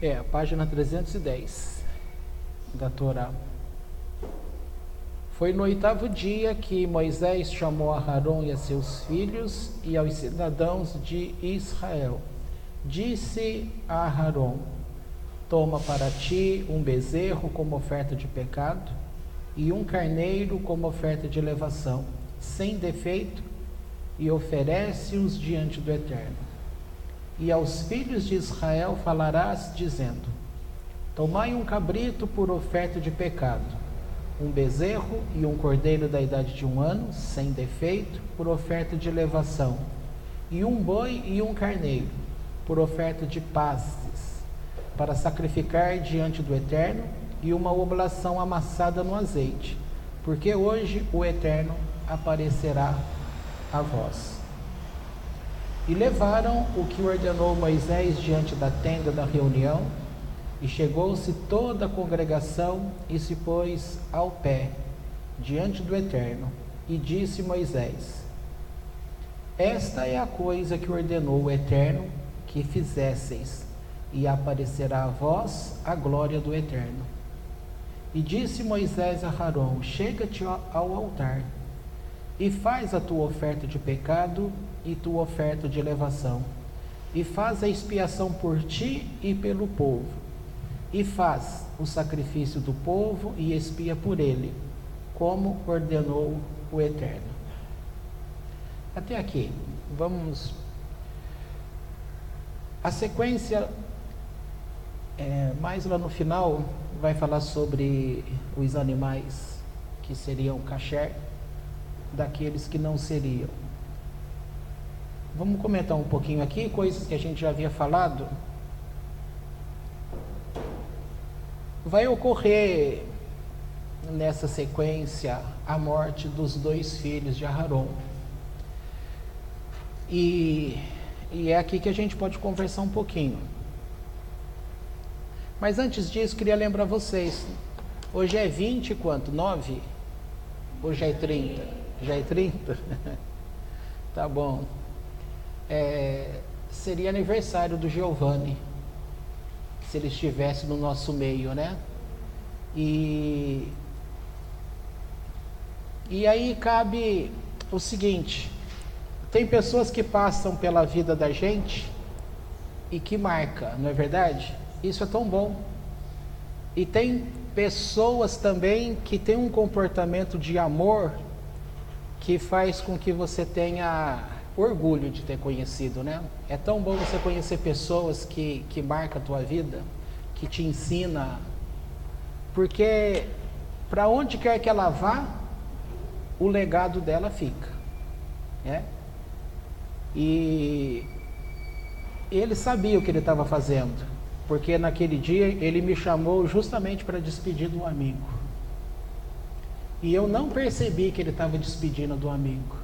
A página 310 da Torá. Foi no 8º dia que Moisés chamou a Arão e a seus filhos e aos cidadãos de Israel. Disse a Arão: toma para ti um bezerro como oferta de pecado e um carneiro como oferta de elevação, sem defeito, e oferece-os diante do Eterno. E aos filhos de Israel falarás, dizendo: tomai um cabrito por oferta de pecado, um bezerro e um cordeiro da idade de 1 ano, sem defeito, por oferta de elevação, e um boi e um carneiro, por oferta de pazes, para sacrificar diante do Eterno, e uma oblação amassada no azeite, porque hoje o Eterno aparecerá a vós. E levaram o que ordenou Moisés diante da tenda da reunião, e chegou-se toda a congregação e se pôs ao pé diante do Eterno, e disse Moisés: esta é a coisa que ordenou o Eterno que fizesseis, e aparecerá a vós a glória do Eterno. E disse Moisés a Arão: chega-te ao altar, e faz a tua oferta de pecado e tua oferta de elevação, e faz a expiação por ti e pelo povo, e faz o sacrifício do povo e expia por ele, como ordenou o Eterno. Até aqui, vamos. A sequência, mais lá no final, vai falar sobre os animais que seriam kasher, daqueles que não seriam. Vamos comentar um pouquinho aqui, coisas que a gente já havia falado. Vai ocorrer nessa sequência a morte dos 2 filhos de Arão. E é aqui que a gente pode conversar um pouquinho. Mas antes disso, queria lembrar vocês, hoje é 20 quanto? 9? Hoje é 30? Já é 30? Tá bom. Seria aniversário do Giovanni, se ele estivesse no nosso meio, né? E aí cabe o seguinte: tem pessoas que passam pela vida da gente e que marca, não é verdade? Isso é tão bom. E tem pessoas também que têm um comportamento de amor que faz com que você tenha orgulho de ter conhecido, né? É tão bom você conhecer pessoas que marcam a tua vida, que te ensina, porque para onde quer que ela vá, o legado dela fica, né? E ele sabia o que ele estava fazendo, porque naquele dia ele me chamou justamente para despedir do amigo, e eu não percebi que ele estava despedindo do amigo.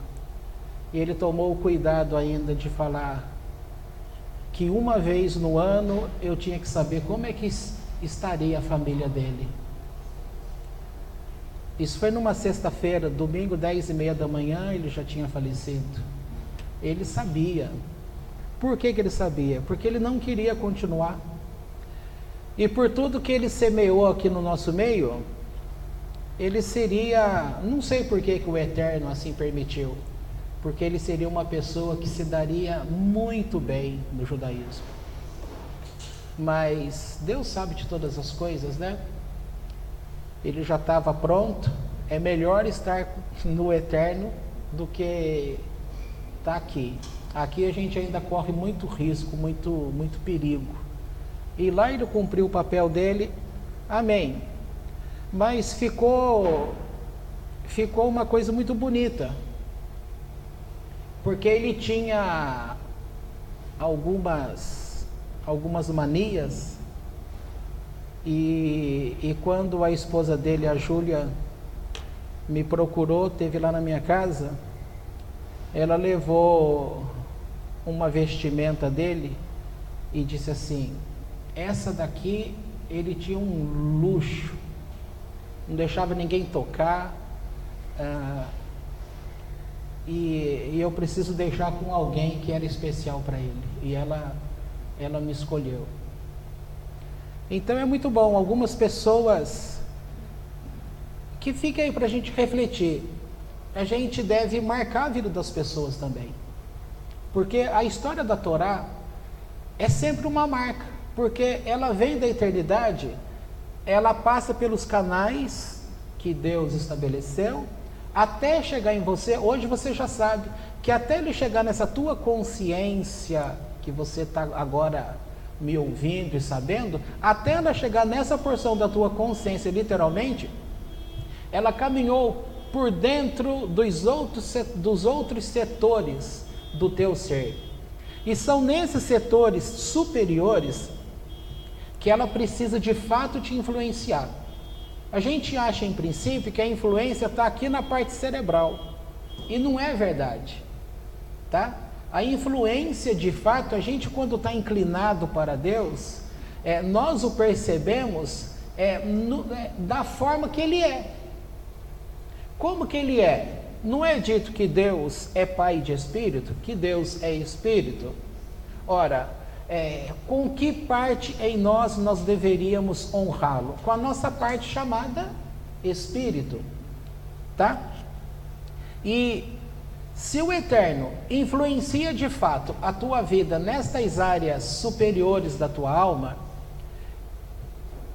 E ele tomou o cuidado ainda de falar que uma vez no ano eu tinha que saber como é que estaria a família dele. Isso foi numa sexta-feira, domingo 10h30 da manhã, ele já tinha falecido. Ele sabia. Por que ele sabia? Porque ele não queria continuar. E por tudo que ele semeou aqui no nosso meio, ele seria, não sei por que o Eterno assim permitiu, porque ele seria uma pessoa que se daria muito bem no judaísmo. Mas Deus sabe de todas as coisas, né? Ele já estava pronto. É melhor estar no Eterno do que estar aqui. Aqui a gente ainda corre muito risco, muito perigo. E lá ele cumpriu o papel dele, amém. Mas ficou uma coisa muito bonita, porque ele tinha algumas manias, e quando a esposa dele, a Júlia, me procurou, teve lá na minha casa, ela levou uma vestimenta dele e disse assim: essa daqui ele tinha um luxo, não deixava ninguém tocar, e eu preciso deixar com alguém que era especial para ele. E ela me escolheu. Então é muito bom, algumas pessoas, que fica aí para a gente refletir, a gente deve marcar a vida das pessoas também, porque a história da Torá é sempre uma marca, porque ela vem da eternidade, ela passa pelos canais que Deus estabeleceu, até chegar em você. Hoje você já sabe que até ele chegar nessa tua consciência, que você está agora me ouvindo e sabendo, até ela chegar nessa porção da tua consciência, literalmente, ela caminhou por dentro dos outros setores do teu ser. E são nesses setores superiores que ela precisa de fato te influenciar. A gente acha em princípio que a influência está aqui na parte cerebral, e não é verdade, tá? A influência de fato, a gente quando está inclinado para Deus, nós o percebemos da forma que Ele é. Como que Ele é? Não é dito que Deus é Pai de Espírito, que Deus é Espírito? Ora, com que parte em nós deveríamos honrá-lo? Com a nossa parte chamada Espírito, tá? E se o Eterno influencia de fato a tua vida nestas áreas superiores da tua alma,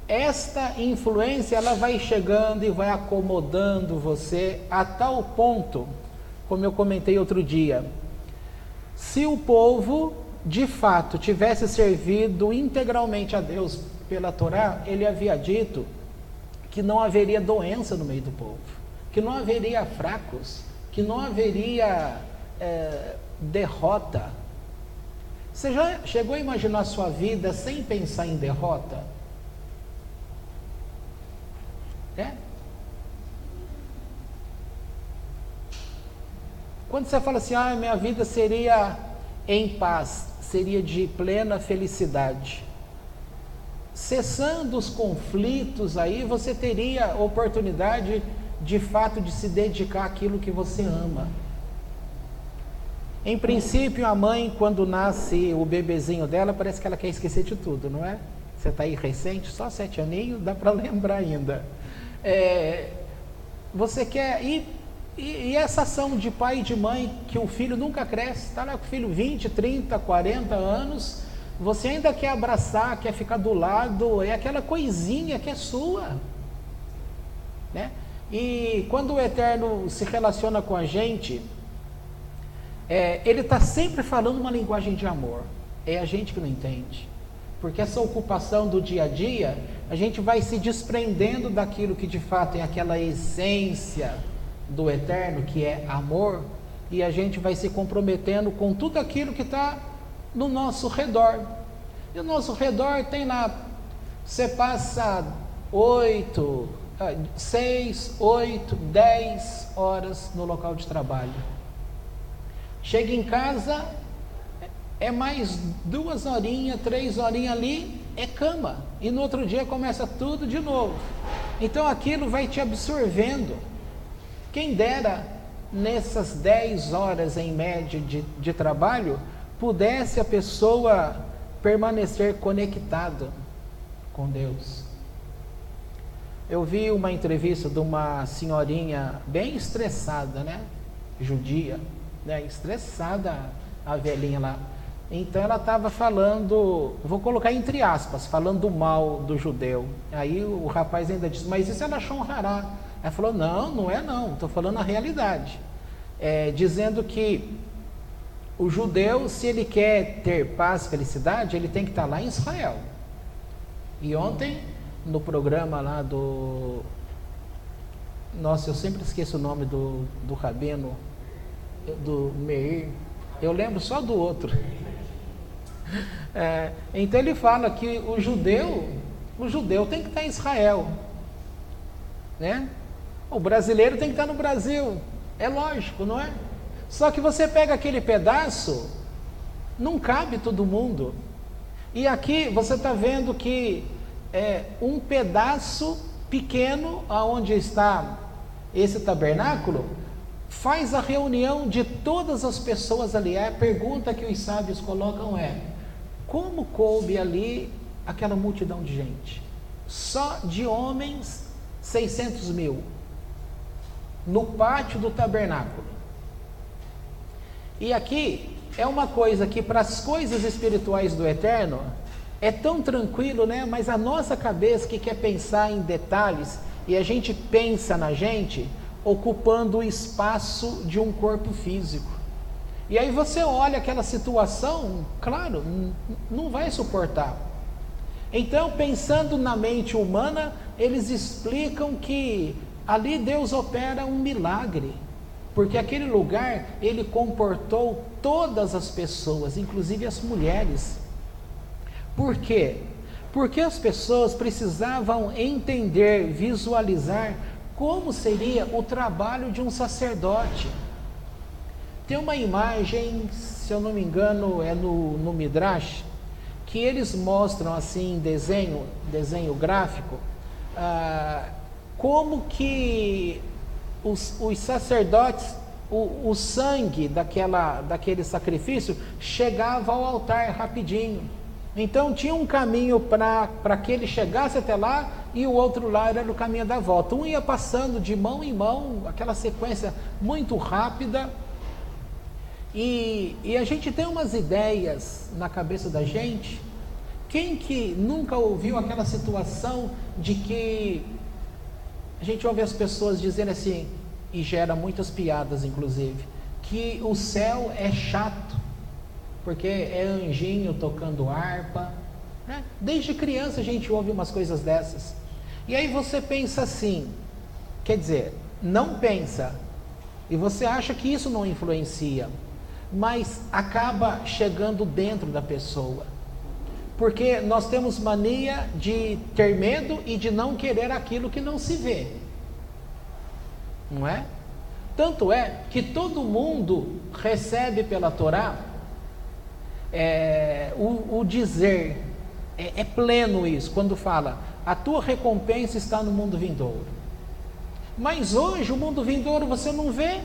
esta influência ela vai chegando e vai acomodando você a tal ponto, como eu comentei outro dia, se o povo de fato tivesse servido integralmente a Deus pela Torá, ele havia dito que não haveria doença no meio do povo, que não haveria fracos, que não haveria derrota. Você já chegou a imaginar a sua vida sem pensar em derrota? Quando você fala assim, minha vida seria em paz, seria de plena felicidade, cessando os conflitos, aí você teria oportunidade de fato de se dedicar àquilo que você ama. Em princípio, a mãe, quando nasce o bebezinho dela, parece que ela quer esquecer de tudo, não é? Você está aí recente, só 7 aninhos, dá para lembrar ainda. Você quer, e essa ação de pai e de mãe, que o filho nunca cresce, está lá com o filho 20, 30, 40 anos, você ainda quer abraçar, quer ficar do lado, é aquela coisinha que é sua, né? E quando o Eterno se relaciona com a gente, Ele está sempre falando uma linguagem de amor, é a gente que não entende, porque essa ocupação do dia a dia, a gente vai se desprendendo daquilo que de fato é aquela essência do Eterno, que é amor, e a gente vai se comprometendo com tudo aquilo que está no nosso redor. E o nosso redor tem lá, você passa 6, 8, 10 horas no local de trabalho. Chega em casa, é mais 2 horinhas, 3 horinhas ali, é cama. E no outro dia começa tudo de novo. Então aquilo vai te absorvendo. Quem dera, nessas 10 horas em média de trabalho, pudesse a pessoa permanecer conectada com Deus. Eu vi uma entrevista de uma senhorinha bem estressada, né? Judia, né? Estressada, a velhinha lá. Então ela estava falando, vou colocar entre aspas, falando mal do judeu. Aí o rapaz ainda disse, mas isso ela achou um hará. Ela falou, não é não, estou falando a realidade. Dizendo que o judeu, se ele quer ter paz e felicidade, ele tem que estar lá em Israel. E ontem, no programa lá do... Nossa, eu sempre esqueço o nome do rabino, do Meir. Eu lembro só do outro. Então ele fala que o judeu tem que estar em Israel, né? O brasileiro tem que estar no Brasil, é lógico, não é? Só que você pega aquele pedaço, não cabe todo mundo. E aqui você está vendo que um pedaço pequeno, aonde está esse tabernáculo, faz a reunião de todas as pessoas ali. A pergunta que os sábios colocam como coube ali aquela multidão de gente. Só de homens, 600 mil. No pátio do tabernáculo. E aqui é uma coisa que para as coisas espirituais do eterno é tão tranquilo, né? Mas a nossa cabeça que quer pensar em detalhes, e a gente pensa na gente ocupando o espaço de um corpo físico. E aí você olha aquela situação, claro, não vai suportar. Então, pensando na mente humana, eles explicam que ali Deus opera um milagre, porque aquele lugar, ele comportou todas as pessoas, inclusive as mulheres. Por quê? Porque as pessoas precisavam entender, visualizar como seria o trabalho de um sacerdote. Tem uma imagem, se eu não me engano, é no Midrash, que eles mostram assim em desenho gráfico, como que os sacerdotes, o sangue daquele sacrifício chegava ao altar rapidinho. Então tinha um caminho para que ele chegasse até lá, e o outro lado era o caminho da volta. Um ia passando de mão em mão, aquela sequência muito rápida. E a gente tem umas ideias na cabeça da gente. Quem que nunca ouviu aquela situação de que a gente ouve as pessoas dizendo assim, e gera muitas piadas inclusive, que o céu é chato, porque é anjinho tocando harpa, né? Desde criança a gente ouve umas coisas dessas. E aí você pensa assim, quer dizer, não pensa, e você acha que isso não influencia, mas acaba chegando dentro da pessoa, porque nós temos mania de ter medo e de não querer aquilo que não se vê, não é? Tanto é que todo mundo recebe pela Torá o dizer, é pleno isso, quando fala, a tua recompensa está no mundo vindouro. Mas hoje o mundo vindouro você não vê.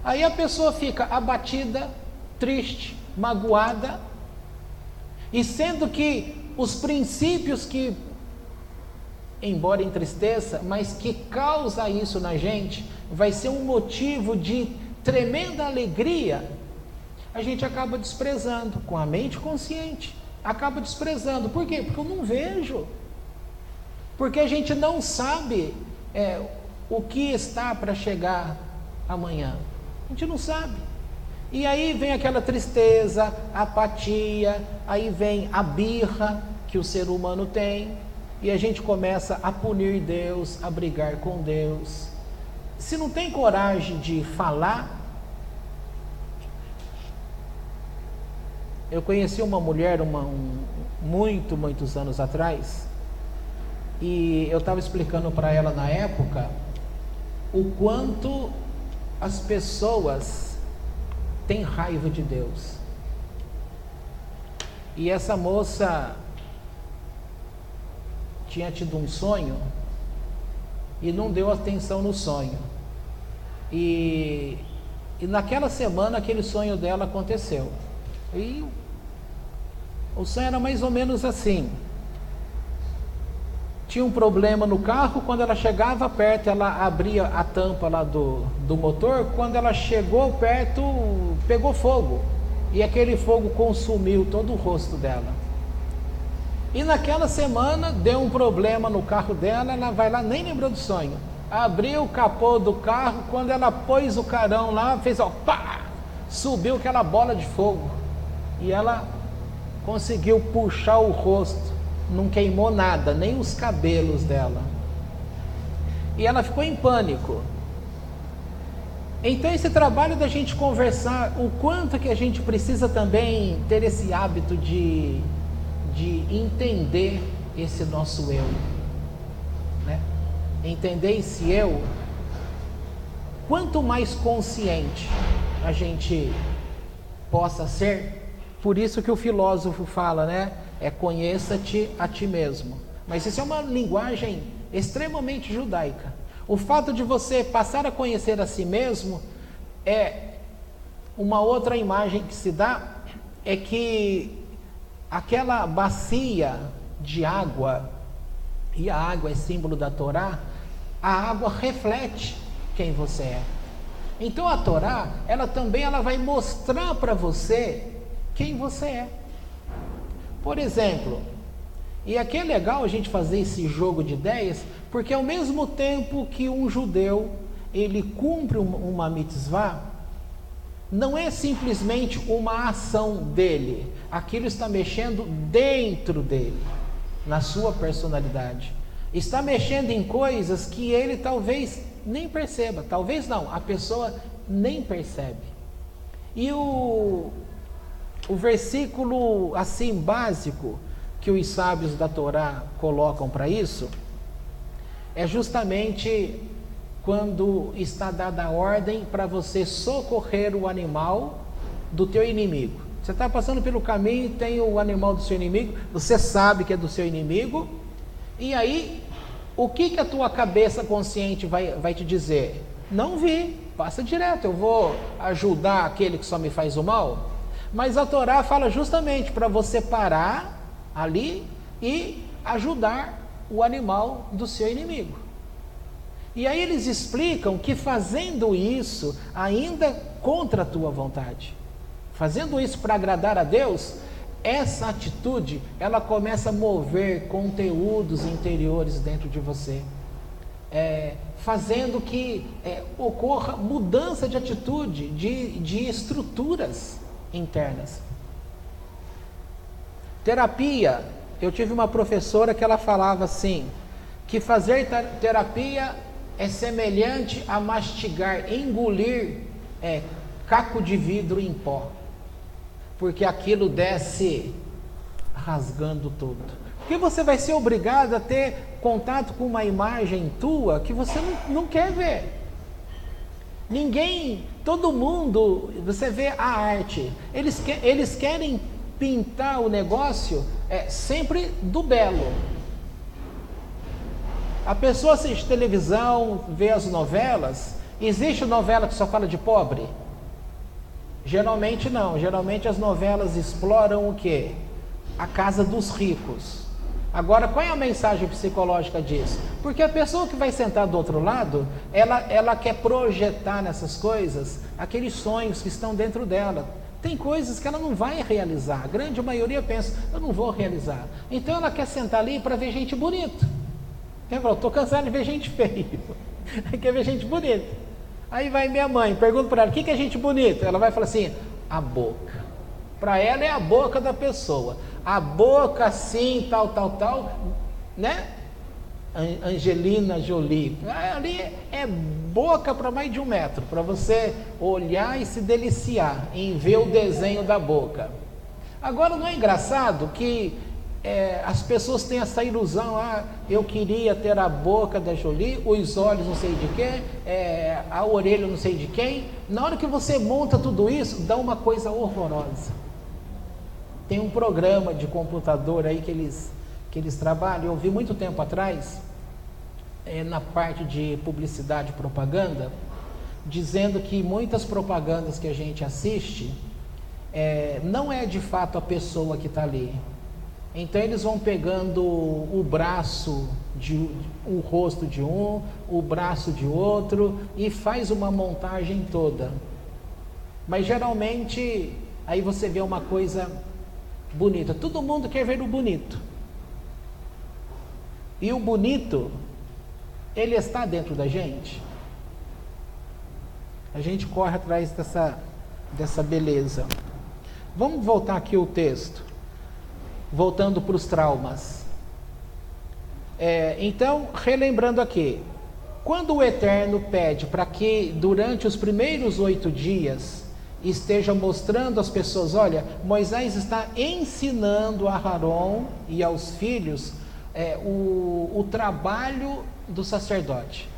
Aí a pessoa fica abatida, triste, magoada, e sendo que os princípios que, embora entristeça, mas que causa isso na gente, vai ser um motivo de tremenda alegria, a gente acaba desprezando, com a mente consciente, acaba desprezando. Por quê? Porque eu não vejo, porque a gente não sabe o que está para chegar amanhã, a gente não sabe. E aí vem aquela tristeza, apatia, aí vem a birra que o ser humano tem, e a gente começa a punir Deus, a brigar com Deus. Se não tem coragem de falar. Eu conheci uma mulher muitos anos atrás, e eu estava explicando para ela na época o quanto as pessoas têm raiva de Deus. E essa moça tinha tido um sonho e não deu atenção no sonho, e naquela semana aquele sonho dela aconteceu. E o sonho era mais ou menos assim: tinha um problema no carro, quando ela chegava perto, ela abria a tampa lá do motor, quando ela chegou perto, pegou fogo, e aquele fogo consumiu todo o rosto dela. E naquela semana deu um problema no carro dela, ela vai lá, nem lembrou do sonho, abriu o capô do carro, quando ela pôs o carão lá, fez pá, subiu aquela bola de fogo, e ela conseguiu puxar o rosto, não queimou nada, nem os cabelos dela, e ela ficou em pânico. Então esse trabalho da gente conversar, o quanto que a gente precisa também ter esse hábito de entender esse nosso eu, né? Entender esse eu, quanto mais consciente a gente possa ser. Por isso que o filósofo fala, né? Conheça-te a ti mesmo. Mas isso é uma linguagem extremamente judaica. O fato de você passar a conhecer a si mesmo uma outra imagem que se dá, é que aquela bacia de água, e a água é símbolo da Torá, a água reflete quem você é. Então a Torá, ela vai mostrar para você quem você é. Por exemplo, e aqui é legal a gente fazer esse jogo de ideias, porque ao mesmo tempo que um judeu, ele cumpre uma mitzvah, não é simplesmente uma ação dele, aquilo está mexendo dentro dele, na sua personalidade, está mexendo em coisas que ele talvez nem perceba, talvez não, a pessoa nem percebe. E o versículo assim básico que os sábios da Torá colocam para isso, é justamente quando está dada a ordem para você socorrer o animal do teu inimigo. Você está passando pelo caminho e tem o animal do seu inimigo, você sabe que é do seu inimigo, e aí, o que a tua cabeça consciente vai te dizer? Não vi, passa direto, eu vou ajudar aquele que só me faz o mal. Mas a Torá fala justamente para você parar ali e ajudar o animal do seu inimigo. E aí eles explicam que fazendo isso, ainda contra a tua vontade, fazendo isso para agradar a Deus, essa atitude, ela começa a mover conteúdos interiores dentro de você, fazendo que ocorra mudança de atitude, de estruturas internas. Terapia, eu tive uma professora que ela falava assim, que fazer terapia é semelhante a mastigar, engolir caco de vidro em pó, porque aquilo desce rasgando tudo. Porque você vai ser obrigado a ter contato com uma imagem tua que você não quer ver. Ninguém, todo mundo, você vê a arte, eles querem pintar o negócio sempre do belo. A pessoa assiste televisão, vê as novelas. Existe novela que só fala de pobre? Geralmente não, geralmente as novelas exploram o quê? A casa dos ricos. Agora, qual é a mensagem psicológica disso? Porque a pessoa que vai sentar do outro lado, ela quer projetar nessas coisas aqueles sonhos que estão dentro dela. Tem coisas que ela não vai realizar, a grande maioria pensa, eu não vou realizar. Então ela quer sentar ali para ver gente bonita. Ela falou, estou cansado de ver gente feia, quer ver gente bonita. Aí vai minha mãe, pergunta para ela, o que é gente bonita? Ela vai falar assim, a boca. Para ela é a boca da pessoa. A boca assim, tal, né? Angelina Jolie. Ali é boca para mais de 1 metro, para você olhar e se deliciar em ver o desenho da boca. Agora, não é engraçado que as pessoas têm essa ilusão, eu queria ter a boca da Jolie, os olhos não sei de quem, a orelha não sei de quem. Na hora que você monta tudo isso, dá uma coisa horrorosa. Tem um programa de computador aí que eles trabalham, eu vi muito tempo atrás, na parte de publicidade e propaganda, dizendo que muitas propagandas que a gente assiste, não é de fato a pessoa que está ali. Então eles vão pegando o braço, o rosto de um, o braço de outro, e faz uma montagem toda. Mas geralmente, aí você vê uma coisa bonita. Todo mundo quer ver o bonito. E o bonito, ele está dentro da gente. A gente corre atrás dessa beleza. Vamos voltar aqui o texto. Voltando para os traumas. Então, relembrando aqui. Quando o Eterno pede para que durante os primeiros 8 dias esteja mostrando às pessoas, olha, Moisés está ensinando a Aharon e aos filhos o trabalho do sacerdote.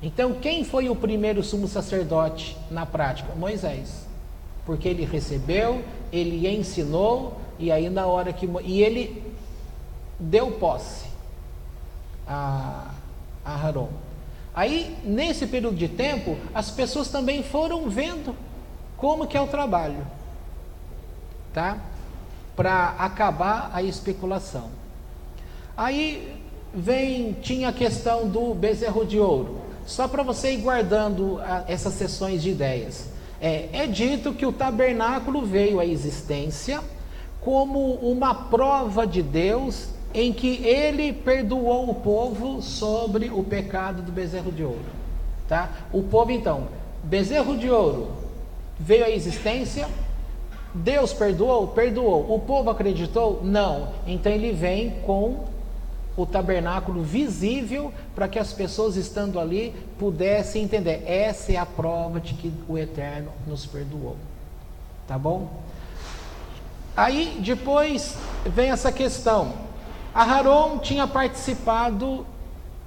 Então, quem foi o primeiro sumo sacerdote na prática? Moisés. Porque ele recebeu, ele ensinou, e aí na hora e ele deu posse a Aharon. Aí, nesse período de tempo, as pessoas também foram vendo como que é o trabalho, tá? para acabar a especulação. Aí tinha a questão do bezerro de ouro. Só para você ir guardando essas sessões de ideias. É dito que o tabernáculo veio à existência como uma prova de Deus em que ele perdoou o povo sobre o pecado do bezerro de ouro. Tá? O povo então, bezerro de ouro veio à existência, Deus perdoou? Perdoou. O povo acreditou? Não. Então ele vem com o tabernáculo visível para que as pessoas estando ali pudessem entender. Essa é a prova de que o Eterno nos perdoou. Tá bom? Aí depois vem essa questão. Aharon tinha participado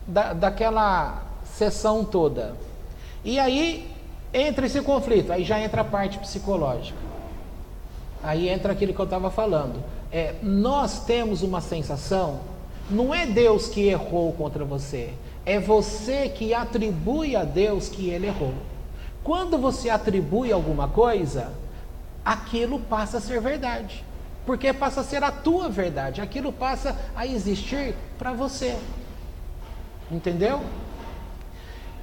daquela sessão toda. E aí entra esse conflito. Aí já entra a parte psicológica. Aí entra aquilo que eu estava falando. Nós temos uma sensação. Não é Deus que errou contra você, é você que atribui a Deus que ele errou. Quando você atribui alguma coisa, aquilo passa a ser verdade, porque passa a ser a tua verdade, aquilo passa a existir para você. Entendeu?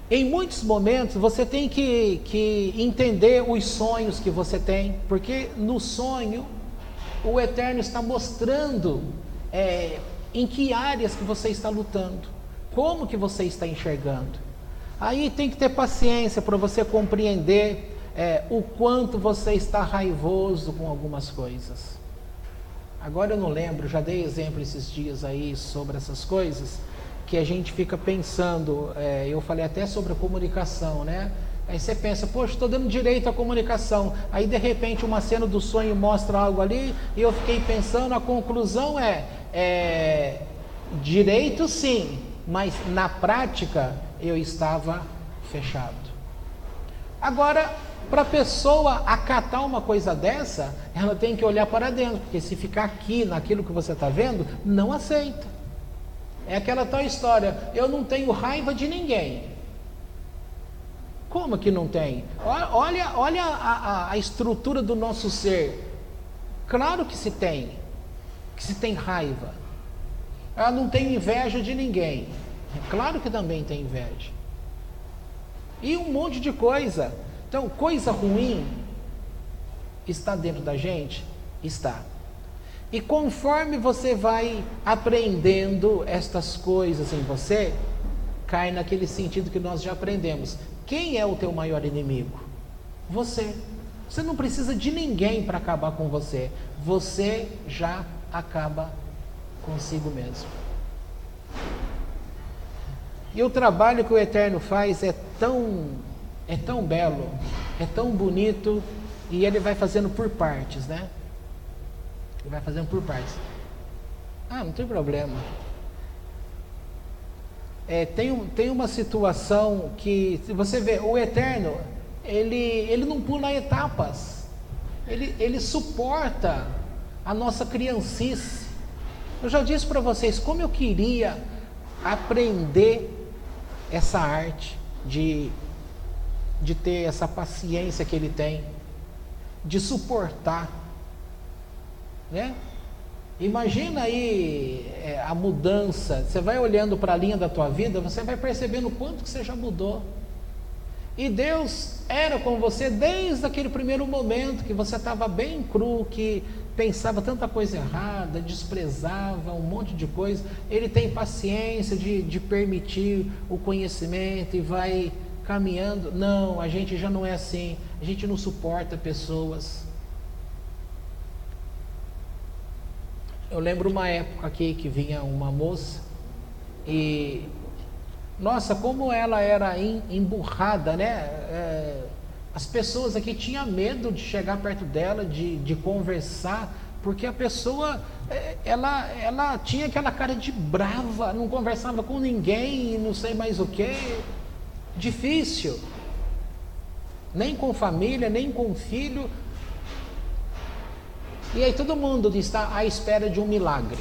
Em muitos momentos você tem que entender os sonhos que você tem, porque no sonho o Eterno está mostrando em que áreas que você está lutando, como que você está enxergando. Aí tem que ter paciência para você compreender o quanto você está raivoso com algumas coisas. Agora eu não lembro, já dei exemplo esses dias aí sobre essas coisas, que a gente fica pensando, eu falei até sobre a comunicação, né? Aí você pensa, poxa, estou dando direito à comunicação. Aí de repente uma cena do sonho mostra algo ali, e eu fiquei pensando, a conclusão direito sim, mas na prática eu estava fechado. Agora, para a pessoa acatar uma coisa dessa, ela tem que olhar para dentro, porque se ficar aqui naquilo que você está vendo, não aceita. É aquela tal história, eu não tenho raiva de ninguém. Como que não tem? Olha a estrutura do nosso ser. Claro que se tem raiva. Eu não tenho inveja de ninguém. É claro que também tem inveja. E um monte de coisa. Então, coisa ruim está dentro da gente? Está. E conforme você vai aprendendo estas coisas em você, cai naquele sentido que nós já aprendemos. Quem é o teu maior inimigo? Você. Você não precisa de ninguém para acabar com você. Você já acaba consigo mesmo. E o trabalho que o Eterno faz é tão belo, é tão bonito, e ele vai fazendo por partes, né? Ele vai fazendo por partes. Não tem problema. Tem uma situação que, se você vê, o Eterno, ele não pula etapas. Ele suporta a nossa criancice. Eu já disse para vocês como eu queria aprender essa arte de ter essa paciência que ele tem, de suportar, né? Imagina aí a mudança. Você vai olhando para a linha da tua vida, você vai percebendo o quanto que você já mudou. E Deus era com você desde aquele primeiro momento que você estava bem cru, que pensava tanta coisa errada, desprezava um monte de coisa. Ele tem paciência de permitir o conhecimento e vai caminhando. Não, a gente já não é assim. A gente não suporta pessoas. Eu lembro uma época aqui que vinha uma moça e, nossa, como ela era emburrada, né? As pessoas aqui tinham medo de chegar perto dela, de conversar, porque a pessoa, ela tinha aquela cara de brava, não conversava com ninguém, não sei mais o que. Difícil. Nem com família, nem com filho. E aí todo mundo está à espera de um milagre.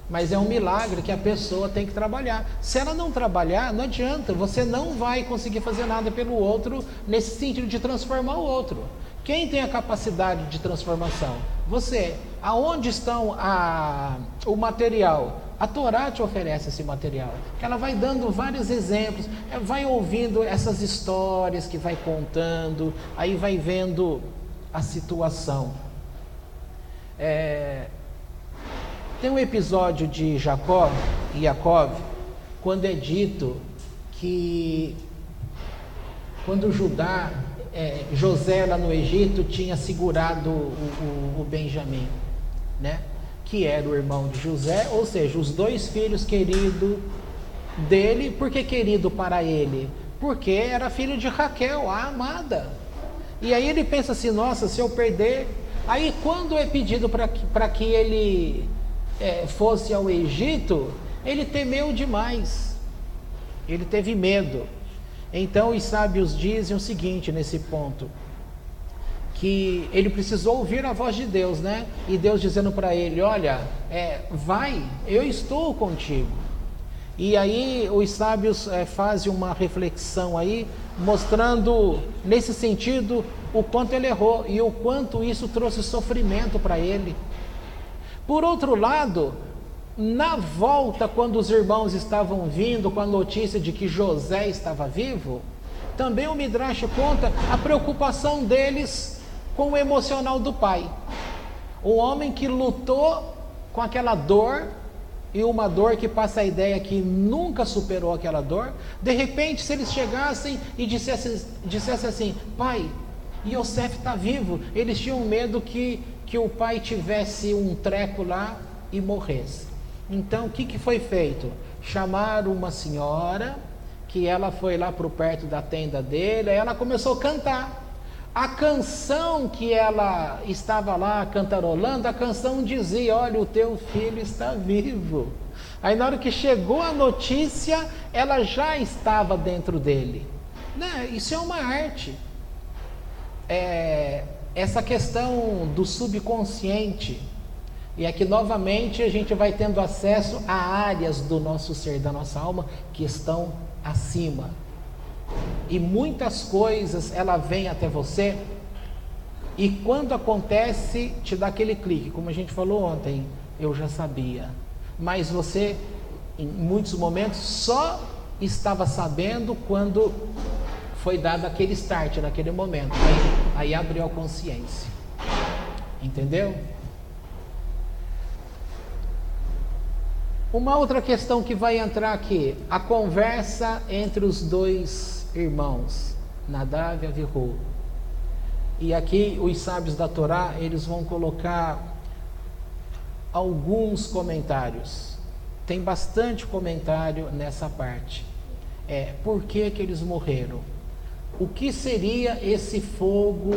Mas é um milagre que a pessoa tem que trabalhar. Se ela não trabalhar, não adianta. Você não vai conseguir fazer nada pelo outro, nesse sentido de transformar o outro. Quem tem a capacidade de transformação? Você. Aonde estão o material? A Torá te oferece esse material. Ela vai dando vários exemplos, vai ouvindo essas histórias que vai contando, aí vai vendo a situação. Tem um episódio de Jacó e Jacó, quando é dito que quando José lá no Egito tinha segurado o Benjamim, né? Que era o irmão de José, ou seja, os dois filhos queridos dele. Por que querido para ele? Porque era filho de Raquel, a amada. E aí ele pensa assim, nossa, se eu perder... Aí quando é pedido para que ele fosse ao Egito, ele temeu demais, ele teve medo. Então os sábios dizem o seguinte nesse ponto, que ele precisou ouvir a voz de Deus, né? E Deus dizendo para ele, olha, vai, eu estou contigo. E aí os sábios fazem uma reflexão aí, mostrando nesse sentido o quanto ele errou e o quanto isso trouxe sofrimento para ele. Por outro lado, na volta, quando os irmãos estavam vindo com a notícia de que José estava vivo, também o Midrash conta a preocupação deles com o emocional do pai. O homem que lutou com aquela dor, e uma dor que passa a ideia que nunca superou aquela dor, de repente, se eles chegassem e dissessem assim, pai, Yosef está vivo, eles tinham medo que o pai tivesse um treco lá e morresse. Então, o que foi feito? Chamaram uma senhora, que ela foi lá para perto da tenda dele, aí ela começou a cantar. A canção que ela estava lá cantarolando, a canção dizia, olha, o teu filho está vivo. Aí na hora que chegou a notícia, ela já estava dentro dele. Né? Isso é uma arte. Essa questão do subconsciente. E aqui novamente a gente vai tendo acesso a áreas do nosso ser, da nossa alma, que estão acima. E muitas coisas, ela vem até você, e quando acontece, te dá aquele clique, como a gente falou ontem, eu já sabia. Mas você, em muitos momentos, só estava sabendo quando foi dado aquele start, naquele momento. Aí abriu a consciência. Entendeu? Uma outra questão que vai entrar aqui, a conversa entre os dois irmãos, Nadav e Avihu. E aqui os sábios da Torá, eles vão colocar alguns comentários. Tem bastante comentário nessa parte. Por que eles morreram? O que seria esse fogo?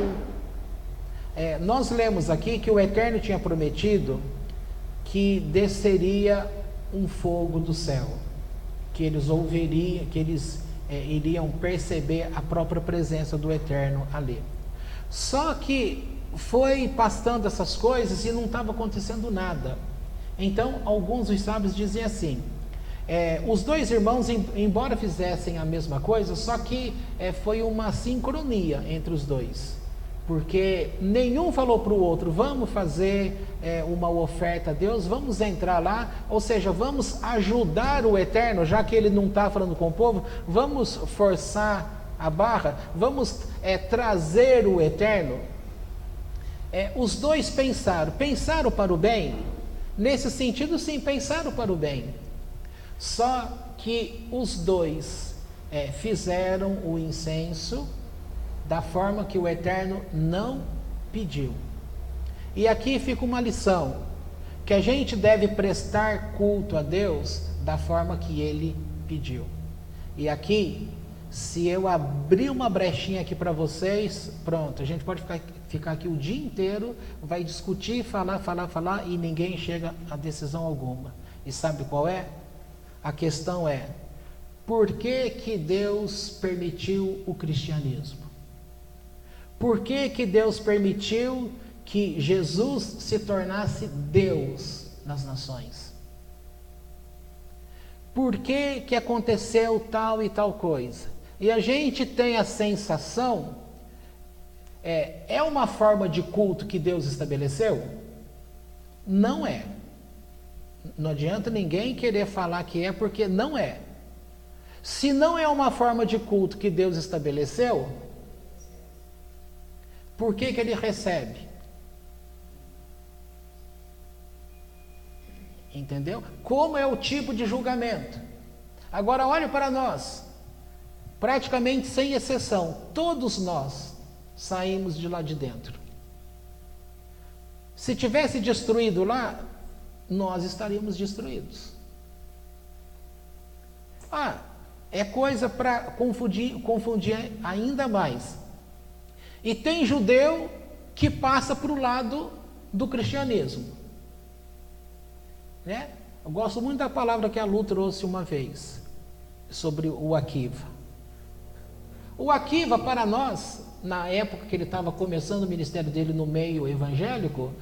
Nós lemos aqui que o Eterno tinha prometido que desceria um fogo do céu, que eles ouviriam, que eles iriam perceber a própria presença do Eterno ali. Só que foi passando essas coisas e não estava acontecendo nada. Então alguns dos sábios dizem assim, os dois irmãos, embora fizessem a mesma coisa, só que foi uma sincronia entre os dois, porque nenhum falou para o outro, vamos fazer uma oferta a Deus, vamos entrar lá, ou seja, vamos ajudar o Eterno, já que ele não está falando com o povo, vamos forçar a barra, vamos trazer o Eterno. Os dois pensaram para o bem, nesse sentido sim, pensaram para o bem, só que os dois fizeram o incenso da forma que o Eterno não pediu. E aqui fica uma lição, que a gente deve prestar culto a Deus da forma que Ele pediu. E aqui, se eu abrir uma brechinha aqui para vocês, pronto, a gente pode ficar aqui o dia inteiro, vai discutir, falar, e ninguém chega a decisão alguma. E sabe qual é? A questão é, por que Deus permitiu o cristianismo? Por que Deus permitiu que Jesus se tornasse Deus nas nações? Por que aconteceu tal e tal coisa? E a gente tem a sensação É uma forma de culto que Deus estabeleceu? Não é. Não adianta ninguém querer falar que é, porque não é. Se não é uma forma de culto que Deus estabeleceu, por que ele recebe? Entendeu? Como é o tipo de julgamento? Agora olhe para nós. Praticamente sem exceção, todos nós saímos de lá de dentro. Se tivesse destruído lá, nós estaríamos destruídos. É coisa para confundir ainda mais. E tem judeu que passa para o lado do cristianismo. Né? Eu gosto muito da palavra que a Lu trouxe uma vez, sobre o Akiva. O Akiva, para nós, na época que ele estava começando o ministério dele no meio evangélico,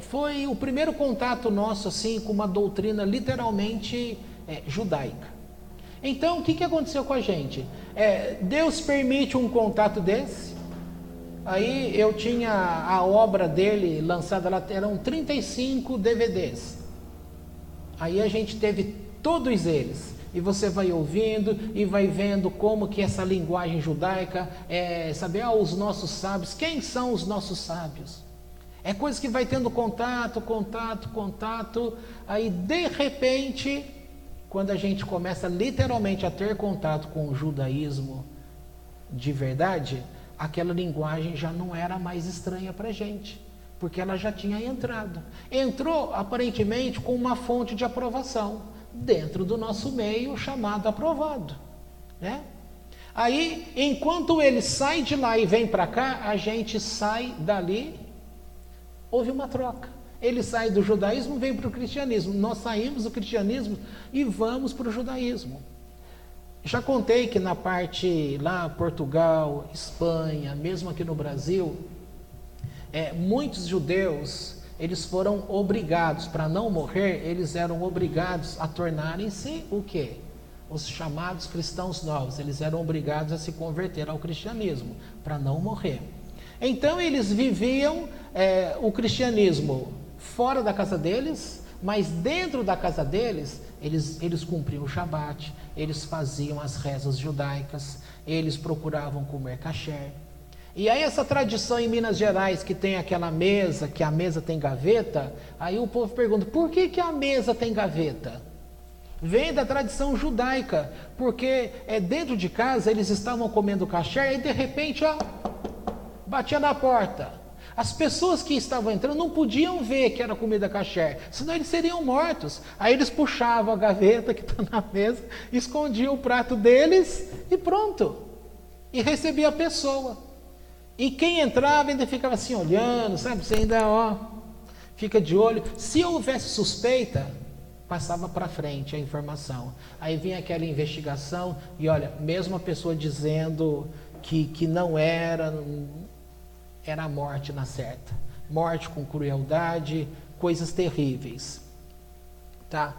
foi o primeiro contato nosso assim, com uma doutrina literalmente judaica. Então, o que aconteceu com a gente? Deus permite um contato desse. Aí eu tinha a obra dele lançada lá, eram 35 DVDs. Aí a gente teve todos eles. E você vai ouvindo e vai vendo como que essa linguagem judaica saber os nossos sábios. Quem são os nossos sábios? É coisa que vai tendo contato. Aí de repente, quando a gente começa literalmente a ter contato com o judaísmo de verdade, aquela linguagem já não era mais estranha para a gente, porque ela já tinha entrado. Entrou aparentemente com uma fonte de aprovação dentro do nosso meio, chamado aprovado, né? Aí, enquanto ele sai de lá e vem para cá, a gente sai dali. Houve uma troca. Ele sai do judaísmo, vem para o cristianismo. Nós saímos do cristianismo e vamos para o judaísmo. Já contei que na parte lá, Portugal, Espanha, mesmo aqui no Brasil, muitos judeus, eles foram obrigados, para não morrer, eles eram obrigados a tornarem-se o quê? Os chamados cristãos novos. Eles eram obrigados a se converter ao cristianismo, para não morrer. Então eles viviam o cristianismo fora da casa deles, mas dentro da casa deles, eles cumpriam o Shabat, eles faziam as rezas judaicas, eles procuravam comer kasher. E aí essa tradição em Minas Gerais, que tem aquela mesa, que a mesa tem gaveta, aí o povo pergunta, por que a mesa tem gaveta? Vem da tradição judaica, porque dentro de casa eles estavam comendo kasher e de repente, batia na porta. As pessoas que estavam entrando não podiam ver que era comida kasher, senão eles seriam mortos. Aí eles puxavam a gaveta que está na mesa, escondiam o prato deles e pronto. E recebia a pessoa. E quem entrava ainda ficava assim olhando, sabe? Você ainda, fica de olho. Se houvesse suspeita, passava para frente a informação. Aí vinha aquela investigação e olha, mesmo a pessoa dizendo que não era a morte na certa. Morte com crueldade, coisas terríveis. Tá?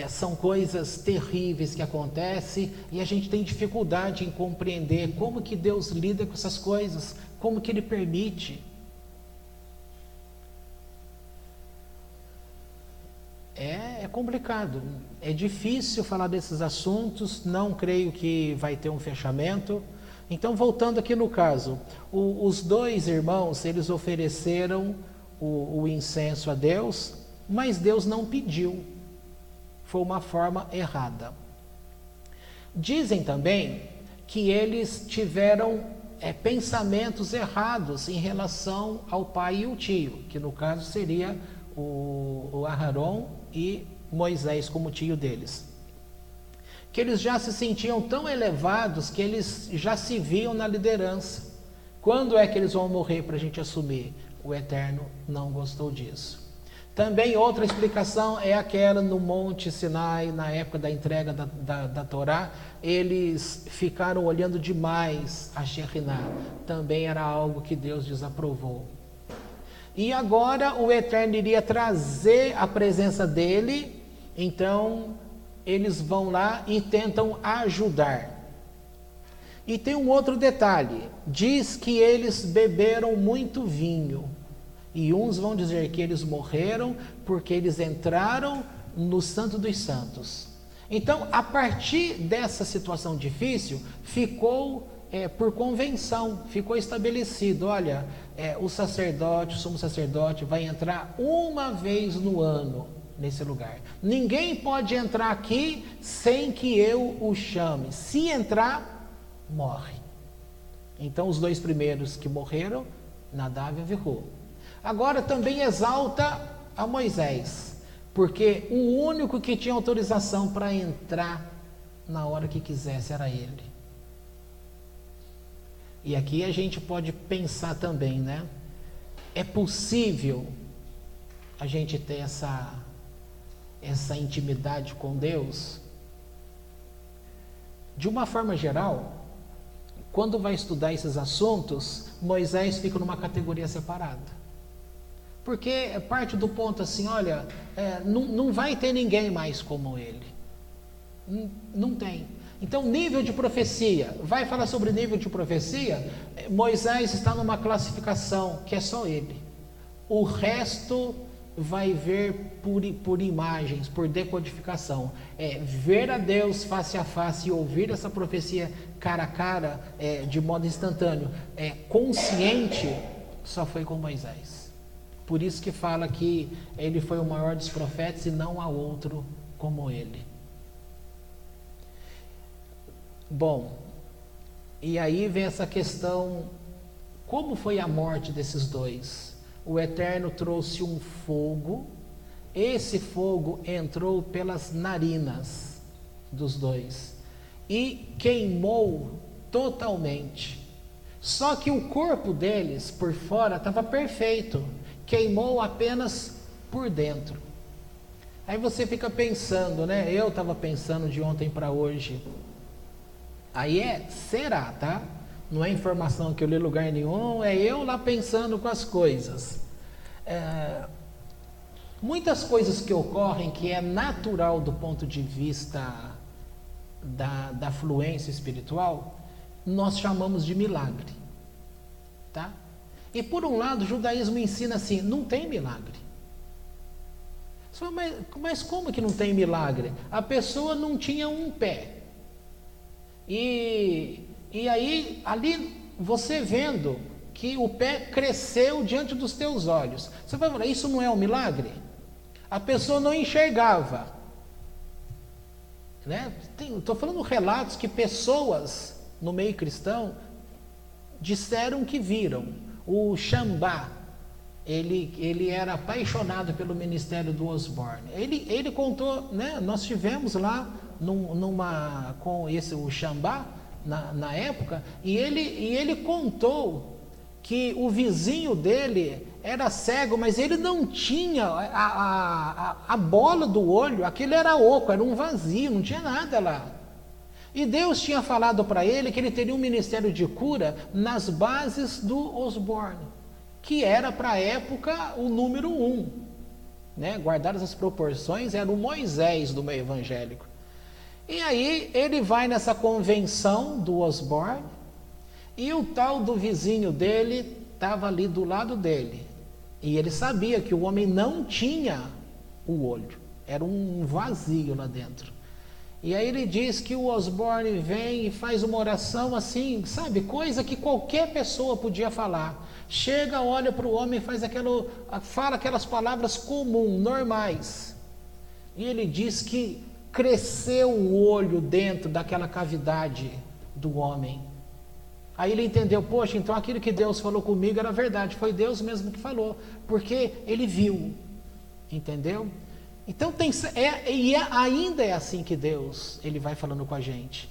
São coisas terríveis que acontecem e a gente tem dificuldade em compreender como que Deus lida com essas coisas, como que Ele permite. É complicado, é difícil falar desses assuntos, não creio que vai ter um fechamento. Então, voltando aqui no caso, os dois irmãos, eles ofereceram o incenso a Deus, mas Deus não pediu. Foi uma forma errada. Dizem também que eles tiveram pensamentos errados em relação ao pai e o tio, que no caso seria o Aharon e Moisés como tio deles. Que eles já se sentiam tão elevados que eles já se viam na liderança. Quando é que eles vão morrer para a gente assumir? O Eterno não gostou disso. Também outra explicação é aquela no Monte Sinai, na época da entrega da Torá, eles ficaram olhando demais a Shekhinah. Também era algo que Deus desaprovou. E agora o Eterno iria trazer a presença dele, então eles vão lá e tentam ajudar. E tem um outro detalhe, diz que eles beberam muito vinho. E uns vão dizer que eles morreram porque eles entraram no Santo dos Santos. Então, a partir dessa situação difícil, ficou por convenção, ficou estabelecido, olha, o sacerdote, o sumo sacerdote vai entrar uma vez no ano nesse lugar. Ninguém pode entrar aqui sem que eu o chame. Se entrar, morre. Então, os 2 primeiros que morreram, Nadav e Avihu. Agora também exalta a Moisés, porque o único que tinha autorização para entrar na hora que quisesse era ele. E aqui a gente pode pensar também, né? É possível a gente ter essa intimidade com Deus? De uma forma geral, quando vai estudar esses assuntos, Moisés fica numa categoria separada. Porque parte do ponto assim, olha, não vai ter ninguém mais como ele. Não tem. Então, nível de profecia, vai falar sobre nível de profecia, Moisés está numa classificação que é só ele. O resto vai ver por imagens, por decodificação. Ver a Deus face a face e ouvir essa profecia cara a cara, de modo instantâneo, consciente, só foi com Moisés. Por isso que fala que ele foi o maior dos profetas e não há outro como ele. Bom, e aí vem essa questão, como foi a morte desses dois? O Eterno trouxe um fogo, esse fogo entrou pelas narinas dos dois e queimou totalmente. Só que o corpo deles, por fora, estava perfeito, queimou apenas por dentro. Aí você fica pensando, né? Eu estava pensando de ontem para hoje. Aí será, tá? Não é informação que eu li em lugar nenhum, é eu lá pensando com as coisas. Muitas coisas que ocorrem que é natural do ponto de vista da fluência espiritual, nós chamamos de milagre, tá? E por um lado, o judaísmo ensina assim, não tem milagre. Mas como que não tem milagre? A pessoa não tinha um pé. E aí, ali, você vendo que o pé cresceu diante dos teus olhos, você vai falar, isso não é um milagre? A pessoa não enxergava, né? Estou falando relatos que pessoas no meio cristão disseram que viram. O Shambá, ele era apaixonado pelo ministério do Osborne. Ele contou, né? Nós tivemos lá com o Shambá na época, e ele contou que o vizinho dele era cego, mas ele não tinha a bola do olho, aquilo era oco, era um vazio, não tinha nada lá. E Deus tinha falado para ele que ele teria um ministério de cura nas bases do Osborne, que era para a época o número 1, né? Guardadas as proporções, era o Moisés do meio evangélico. E aí ele vai nessa convenção do Osborne, e o tal do vizinho dele estava ali do lado dele. E ele sabia que o homem não tinha o olho, era um vazio lá dentro. E aí ele diz que o Osborne vem e faz uma oração assim, sabe, coisa que qualquer pessoa podia falar. Chega, olha para o homem e fala aquelas palavras comuns, normais. E ele diz que cresceu o olho dentro daquela cavidade do homem. Aí ele entendeu, poxa, então aquilo que Deus falou comigo era verdade, foi Deus mesmo que falou, porque ele viu, entendeu? Então ainda é assim que Deus, ele vai falando com a gente,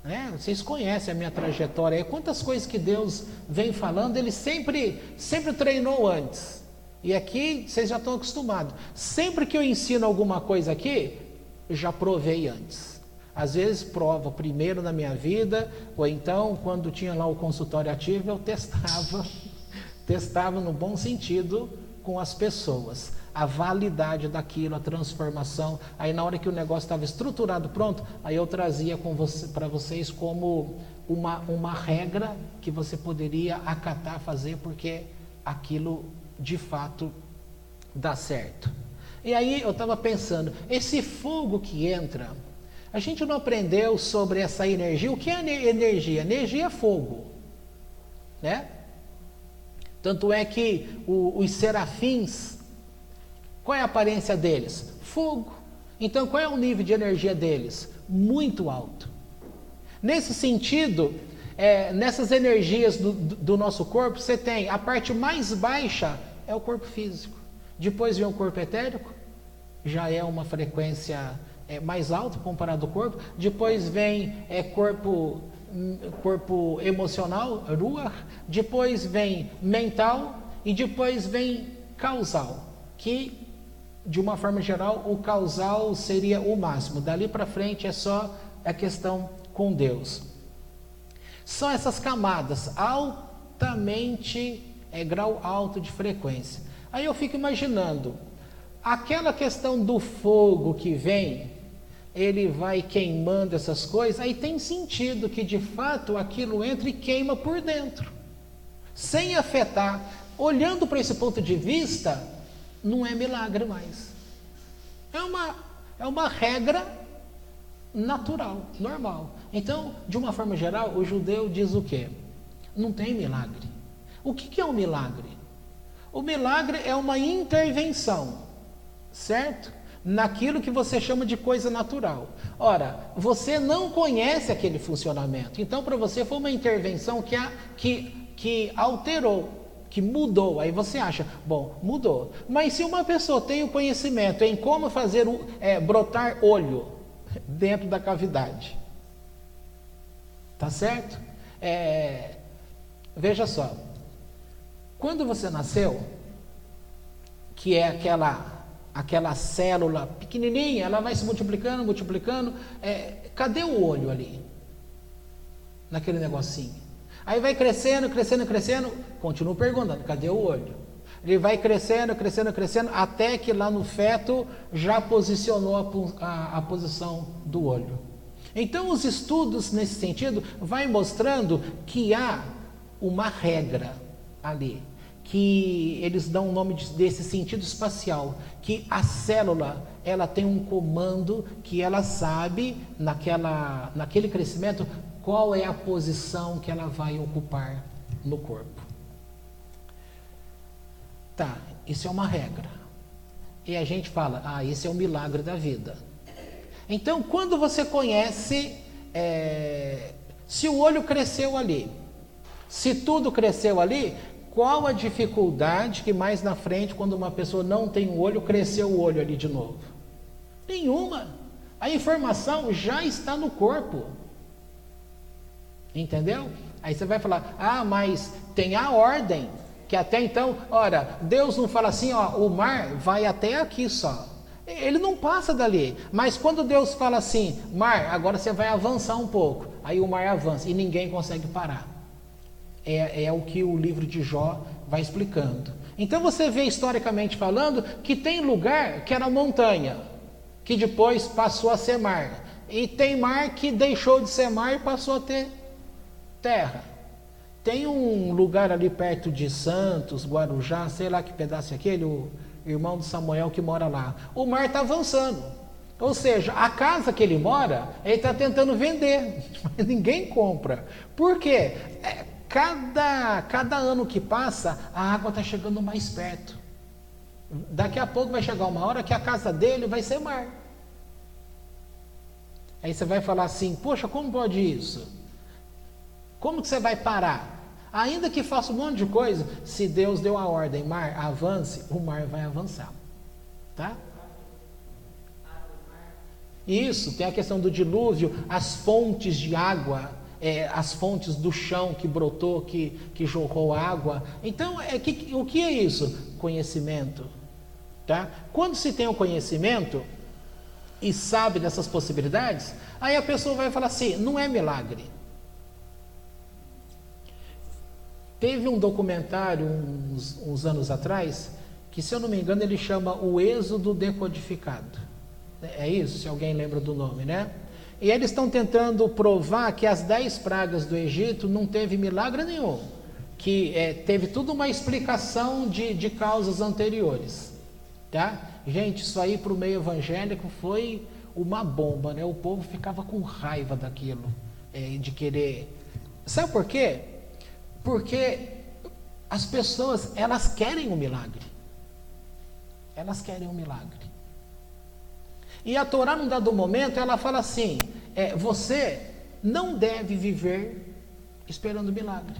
né? Vocês conhecem a minha trajetória, quantas coisas que Deus vem falando, ele sempre treinou antes, e aqui vocês já estão acostumados, sempre que eu ensino alguma coisa aqui, eu já provei antes. Às vezes prova primeiro na minha vida, ou então quando tinha lá o consultório ativo, eu testava no bom sentido com as pessoas, a validade daquilo, a transformação. Aí na hora que o negócio estava estruturado, pronto, aí eu trazia para vocês como uma regra que você poderia acatar, fazer, porque aquilo de fato dá certo. E aí eu estava pensando, esse fogo que entra, a gente não aprendeu sobre essa energia. O que é energia? Energia é fogo, né? Tanto é que os serafins, qual é a aparência deles? Fogo. Então qual é o nível de energia deles? Muito alto. Nesse sentido, nessas energias do nosso corpo, você tem a parte mais baixa, é o corpo físico. Depois vem o corpo etérico, já é uma frequência mais alta comparado ao corpo. Depois vem corpo emocional, ruach. Depois vem mental e depois vem causal, que de uma forma geral o causal seria o máximo. Dali para frente é só a questão com Deus. São essas camadas altamente, grau alto de frequência. Aí eu fico imaginando, aquela questão do fogo que vem, ele vai queimando essas coisas, aí tem sentido que de fato aquilo entra e queima por dentro, sem afetar. Olhando para esse ponto de vista, não é milagre mais. É uma regra natural, normal. Então, de uma forma geral, o judeu diz o quê? Não tem milagre. O que é um milagre? O milagre é uma intervenção, certo? Naquilo que você chama de coisa natural. Ora, você não conhece aquele funcionamento. Então, para você foi uma intervenção que alterou, que mudou. Aí você acha, bom, mudou. Mas se uma pessoa tem o conhecimento em como fazer brotar olho dentro da cavidade, tá certo? Veja só, quando você nasceu, que é aquela célula pequenininha, ela vai se multiplicando, cadê o olho ali? Naquele negocinho. Aí vai crescendo, continuo perguntando, cadê o olho? Ele vai crescendo, até que lá no feto já posicionou a posição do olho. Então os estudos nesse sentido vai mostrando que há uma regra ali, que eles dão o nome desse sentido espacial, que a célula, ela tem um comando que ela sabe, naquele crescimento, qual é a posição que ela vai ocupar no corpo. Tá, isso é uma regra. E a gente fala, esse é o milagre da vida. Então, quando você conhece, se o olho cresceu ali, se tudo cresceu ali, qual a dificuldade que mais na frente, quando uma pessoa não tem um olho, cresceu o olho ali de novo? Nenhuma. A informação já está no corpo. Entendeu? Aí você vai falar, mas tem a ordem, que até então, ora, Deus não fala assim, o mar vai até aqui só. Ele não passa dali. Mas quando Deus fala assim, mar, agora você vai avançar um pouco. Aí o mar avança e ninguém consegue parar. É o que o livro de Jó vai explicando. Então você vê historicamente falando que tem lugar que era montanha, que depois passou a ser mar. E tem mar que deixou de ser mar e passou a ter terra. Tem um lugar ali perto de Santos, Guarujá, sei lá que pedaço é aquele, o irmão do Samuel que mora lá. O mar está avançando. Ou seja, a casa que ele mora, ele está tentando vender, mas ninguém compra. Por quê? Cada ano que passa, a água está chegando mais perto. Daqui a pouco vai chegar uma hora que a casa dele vai ser mar. Aí você vai falar assim, poxa, como pode isso? Como que você vai parar? Ainda que faça um monte de coisa, se Deus deu a ordem, mar, avance, o mar vai avançar. Tá? Isso, tem a questão do dilúvio, as fontes de água, as fontes do chão que brotou, que jorrou água. Então, o que é isso? Conhecimento. Tá? Quando se tem o conhecimento e sabe dessas possibilidades, aí a pessoa vai falar assim, não é milagre. Teve um documentário uns anos atrás, que se eu não me engano ele chama O Êxodo Decodificado. É isso, se alguém lembra do nome, né? E eles estão tentando provar que as 10 pragas do Egito não teve milagre nenhum, que teve tudo uma explicação de causas anteriores, tá? Gente, isso aí para o meio evangélico foi uma bomba, né? O povo ficava com raiva daquilo, de querer... Sabe por quê? Porque as pessoas, elas querem um milagre. Elas querem um milagre. E a Torá, num dado momento, ela fala assim, você não deve viver esperando milagre.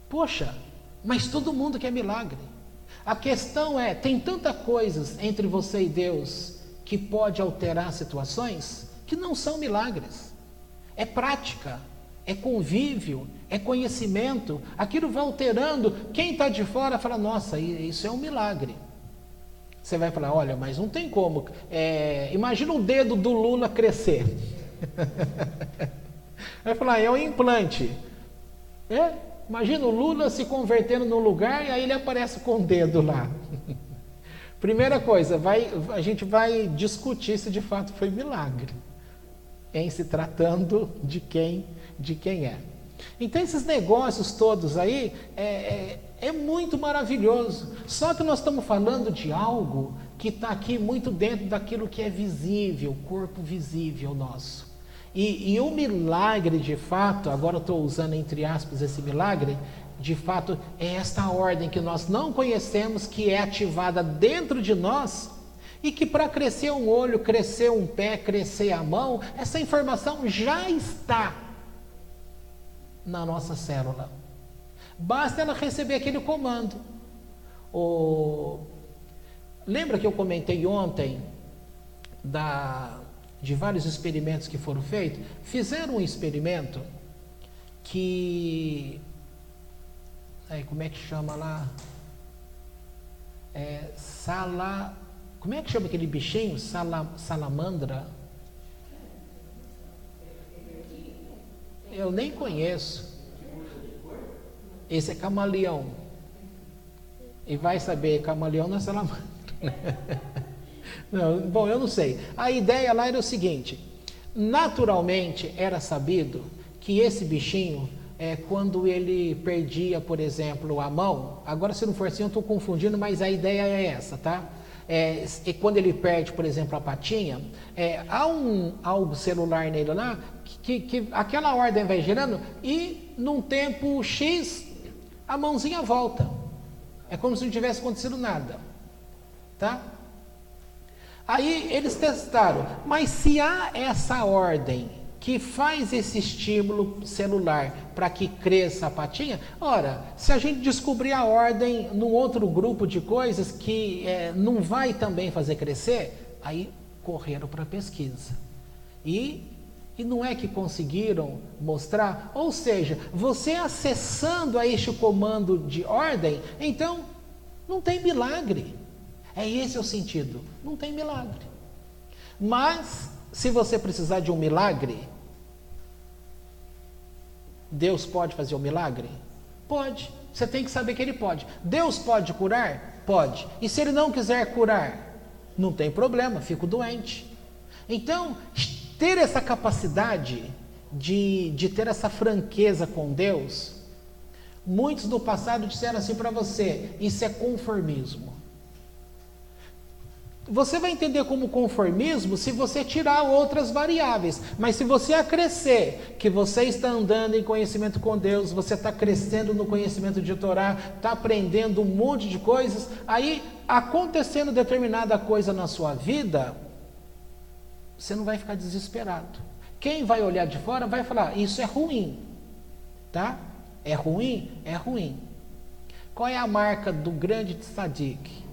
Poxa, mas todo mundo quer milagre. A questão tem tanta coisas entre você e Deus que pode alterar situações que não são milagres. É prática, é convívio, é conhecimento. Aquilo vai alterando. Quem está de fora fala, nossa, isso é um milagre. Você vai falar, olha, mas não tem como. Imagina o dedo do Lula crescer. Vai falar, é um implante. Imagina o Lula se convertendo num lugar e aí ele aparece com o dedo lá. Primeira coisa, a gente vai discutir se de fato foi milagre, em se tratando de quem é. Então esses negócios todos aí é muito maravilhoso. Só que nós estamos falando de algo que está aqui muito dentro daquilo que é visível, o corpo visível nosso. E o milagre, de fato, agora eu estou usando entre aspas esse milagre, de fato é esta ordem que nós não conhecemos, que é ativada dentro de nós, e que para crescer um olho, crescer um pé, crescer a mão, essa informação já está na nossa célula. Basta ela receber aquele comando. Lembra que eu comentei ontem de vários experimentos que foram feitos? Fizeram um experimento que... como é que chama lá? Como é que chama aquele bichinho? Salamandra? Eu nem conheço. Esse é camaleão. E vai saber, camaleão não é salamandra. Não, bom, eu não sei. A ideia lá era o seguinte: naturalmente era sabido que esse bichinho, quando ele perdia, por exemplo, a mão, agora se não for assim eu estou confundindo, mas a ideia é essa, tá? E quando ele perde, por exemplo, a patinha, há algo celular nele lá, que aquela ordem vai gerando e num tempo X a mãozinha volta. É como se não tivesse acontecido nada, tá? Aí eles testaram, mas se há essa ordem que faz esse estímulo celular para que cresça a patinha, ora, se a gente descobrir a ordem num outro grupo de coisas que não vai também fazer crescer, aí correram para a pesquisa. E não é que conseguiram mostrar, ou seja, você acessando a este comando de ordem, então não tem milagre. Esse o sentido, não tem milagre. Mas, se você precisar de um milagre, Deus pode fazer um milagre? Pode. Você tem que saber que Ele pode. Deus pode curar? Pode. E se Ele não quiser curar? Não tem problema, fico doente. Então, ter essa capacidade de ter essa franqueza com Deus, muitos do passado disseram assim para você, isso é conformismo. Você vai entender como conformismo se você tirar outras variáveis, mas se você acrescer que você está andando em conhecimento com Deus, você está crescendo no conhecimento de Torá, está aprendendo um monte de coisas, aí acontecendo determinada coisa na sua vida, você não vai ficar desesperado. Quem vai olhar de fora vai falar, isso é ruim, tá? É ruim? É ruim. Qual é a marca do grande tzadik?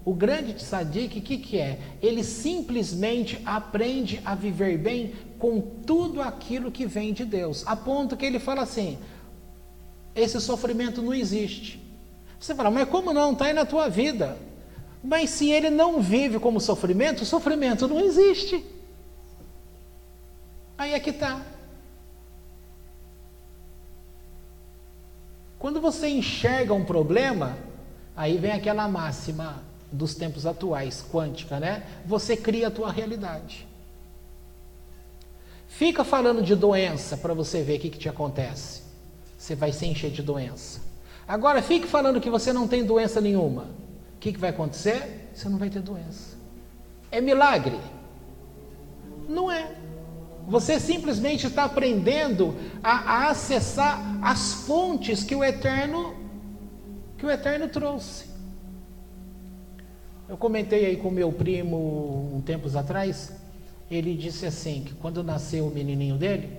O grande tzadik, o que é? Ele simplesmente aprende a viver bem com tudo aquilo que vem de Deus, a ponto que ele fala assim, esse sofrimento não existe. Você fala, mas como não? Está aí na tua vida. Mas se ele não vive como sofrimento, o sofrimento não existe. Aí é que está. Quando você enxerga um problema, aí vem aquela máxima, dos tempos atuais, quântica, né? Você cria a tua realidade. Fica falando de doença para você ver o que te acontece. Você vai se encher de doença. Agora fique falando que você não tem doença nenhuma. O que vai acontecer? Você não vai ter doença. É milagre? Não é. Você simplesmente está aprendendo a acessar as fontes que o Eterno trouxe. Eu comentei aí com meu primo um tempos atrás. Ele disse assim, que quando nasceu o menininho dele,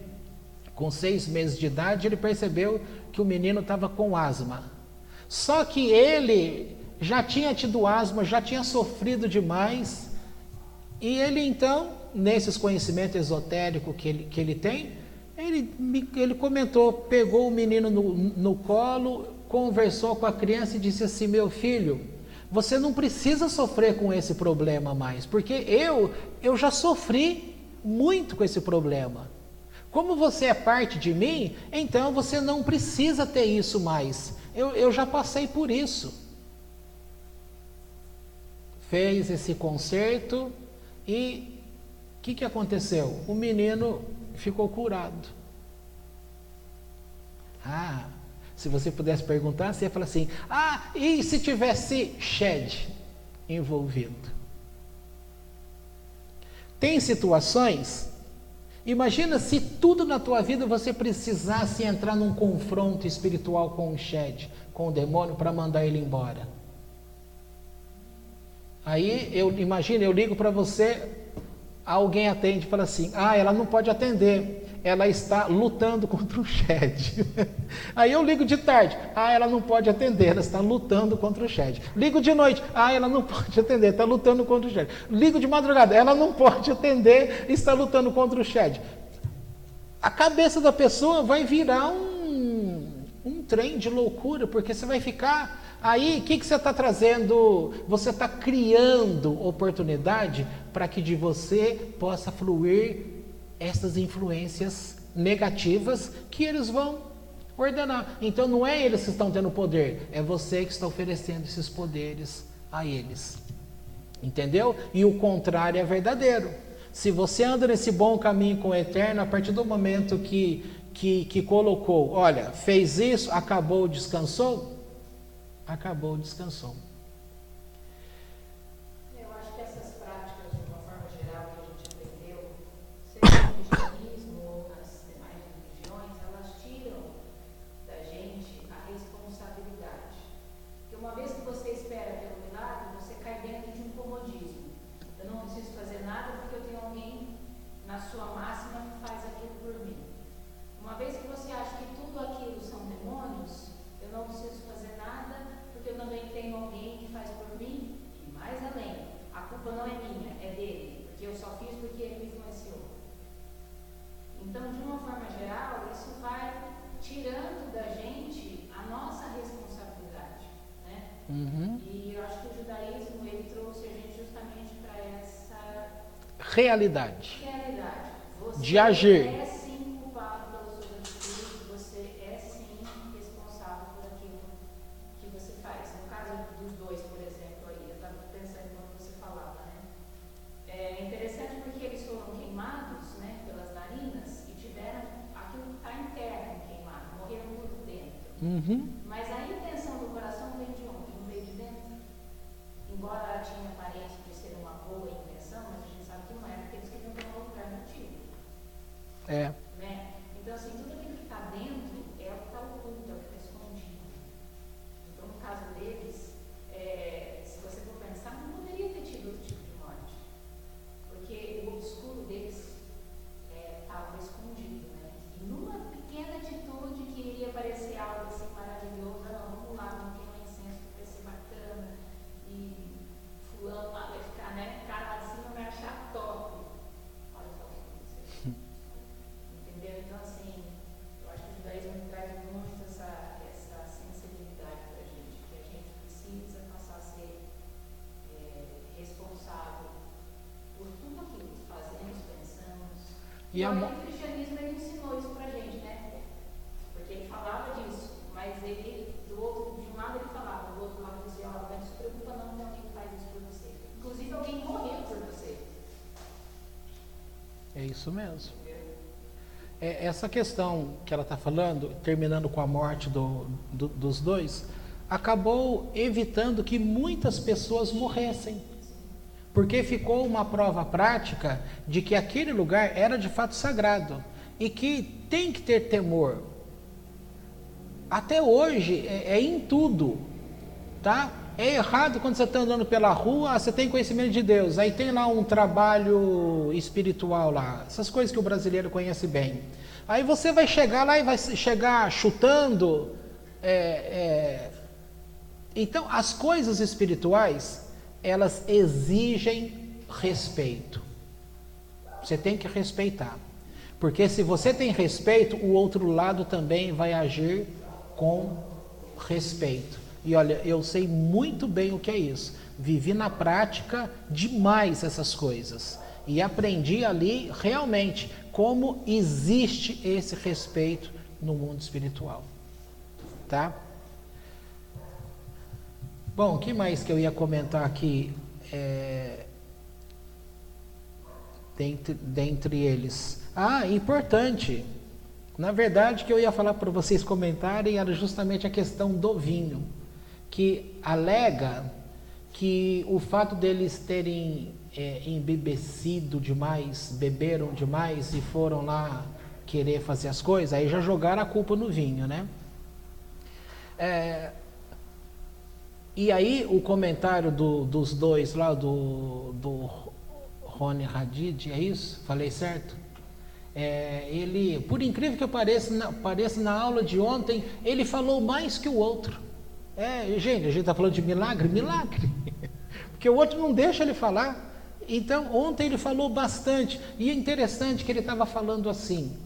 com 6 meses de idade, ele percebeu que o menino estava com asma. Só que ele já tinha tido asma, já tinha sofrido demais, e ele então, nesses conhecimentos esotéricos que ele tem, ele comentou, pegou o menino no colo, conversou com a criança e disse assim: meu filho, você não precisa sofrer com esse problema mais, porque eu já sofri muito com esse problema. Como você é parte de mim, então você não precisa ter isso mais. Eu já passei por isso. Fez esse concerto e o que aconteceu? O menino ficou curado. Se você pudesse perguntar, você ia falar assim: e se tivesse shed envolvido? Tem situações, imagina se tudo na tua vida você precisasse entrar num confronto espiritual com o shed, com o demônio, para mandar ele embora. Aí, eu ligo para você, alguém atende e fala assim: ela não pode atender, ela está lutando contra o shed. Aí eu ligo de tarde, ela não pode atender, ela está lutando contra o shed. Ligo de noite, ela não pode atender, está lutando contra o shed. Ligo de madrugada, ela não pode atender, está lutando contra o shed. A cabeça da pessoa vai virar um trem de loucura, porque você vai ficar... Aí, o que você está trazendo? Você está criando oportunidade para que de você possa fluir essas influências negativas que eles vão ordenar. Então não é eles que estão tendo poder, é você que está oferecendo esses poderes a eles. Entendeu? E o contrário é verdadeiro. Se você anda nesse bom caminho com o Eterno, a partir do momento que colocou, olha, fez isso, acabou, descansou, acabou, descansou. Eu acho que essas práticas, de uma forma geral, que a gente aprendeu, seja no cristianismo ou nas demais religiões, elas tiram da gente a responsabilidade. Porque uma vez que você espera pelo milagre, você cai dentro de um comodismo. Eu não preciso fazer nada porque eu tenho alguém na sua máxima que faz aquilo por mim. Uma vez que você acha que tudo aquilo são demônios, eu não preciso fazer nada porque eu também tenho alguém que faz por mim, e mais além, a culpa não é minha, é dele, porque eu só fiz porque ele me influenciou. Então, de uma forma geral, isso vai tirando da gente a nossa responsabilidade, né? E eu acho que o judaísmo, ele trouxe a gente justamente para essa realidade você de agir. É sim culpado pelas suas atitudes, você é sim responsável por aquilo que você faz. No caso dos dois, por exemplo, aí, eu estava pensando quando você falava, né? É interessante porque eles foram queimados, né, pelas narinas e tiveram aquilo que está interno queimado, morreram por dentro. Mas a intenção do coração veio de onde? Não veio de dentro? Embora tinha aparência de ser uma boa intenção, mas a gente sabe que não é, porque eles queriam tomar o lugar antigo. Né? Então, assim, tudo aquilo que está dentro é o que está oculto, é o que está escondido. Então, no caso deles, se você for pensar, não poderia ter tido outro tipo de morte. Porque o obscuro deles estava escondido, né? E numa pequena atitude que iria parecer algo assim maravilhoso, vamos lá, vamos queimar incenso, vai ser bacana, e fulano lá vai ficar, né? Cara assim vai achar top. Olha só o que aconteceu. Entendeu? Então, assim, eu acho que o judaísmo traz muito essa sensibilidade para a gente, que a gente precisa passar a ser responsável por tudo aquilo que fazemos, pensamos. E o cristianismo, ele ensinou isso pra gente, né? Porque ele falava disso, mas ele, de um lado ele falava, do outro lado ele dizia: não se preocupa não, tem alguém que faz isso Isso mesmo. Essa questão que ela está falando, terminando com a morte dos dois, acabou evitando que muitas pessoas morressem. Porque ficou uma prova prática de que aquele lugar era de fato sagrado e que tem que ter temor. Até hoje é em tudo, tá? É errado quando você está andando pela rua, você tem conhecimento de Deus, aí tem lá um trabalho espiritual lá, essas coisas que o brasileiro conhece bem. Aí você vai chegar lá e vai chegar chutando. Então, as coisas espirituais, elas exigem respeito. Você tem que respeitar. Porque se você tem respeito, o outro lado também vai agir com respeito. E olha, eu sei muito bem o que é isso. Vivi na prática demais essas coisas. E aprendi ali realmente como existe esse respeito no mundo espiritual. Tá? Bom, o que mais que eu ia comentar aqui? Dentre eles. Importante. Na verdade, que eu ia falar para vocês comentarem era justamente a questão do vinho, que alega que o fato deles terem embebecido demais, beberam demais e foram lá querer fazer as coisas, aí já jogaram a culpa no vinho, né? E aí o comentário dos dois lá, do Rony Hadid, é isso? Falei certo? Ele, por incrível que pareça, na aula de ontem, ele falou mais que o outro. Gente, a gente está falando de milagre, porque o outro não deixa ele falar. Então, ontem ele falou bastante, e é interessante que ele estava falando assim,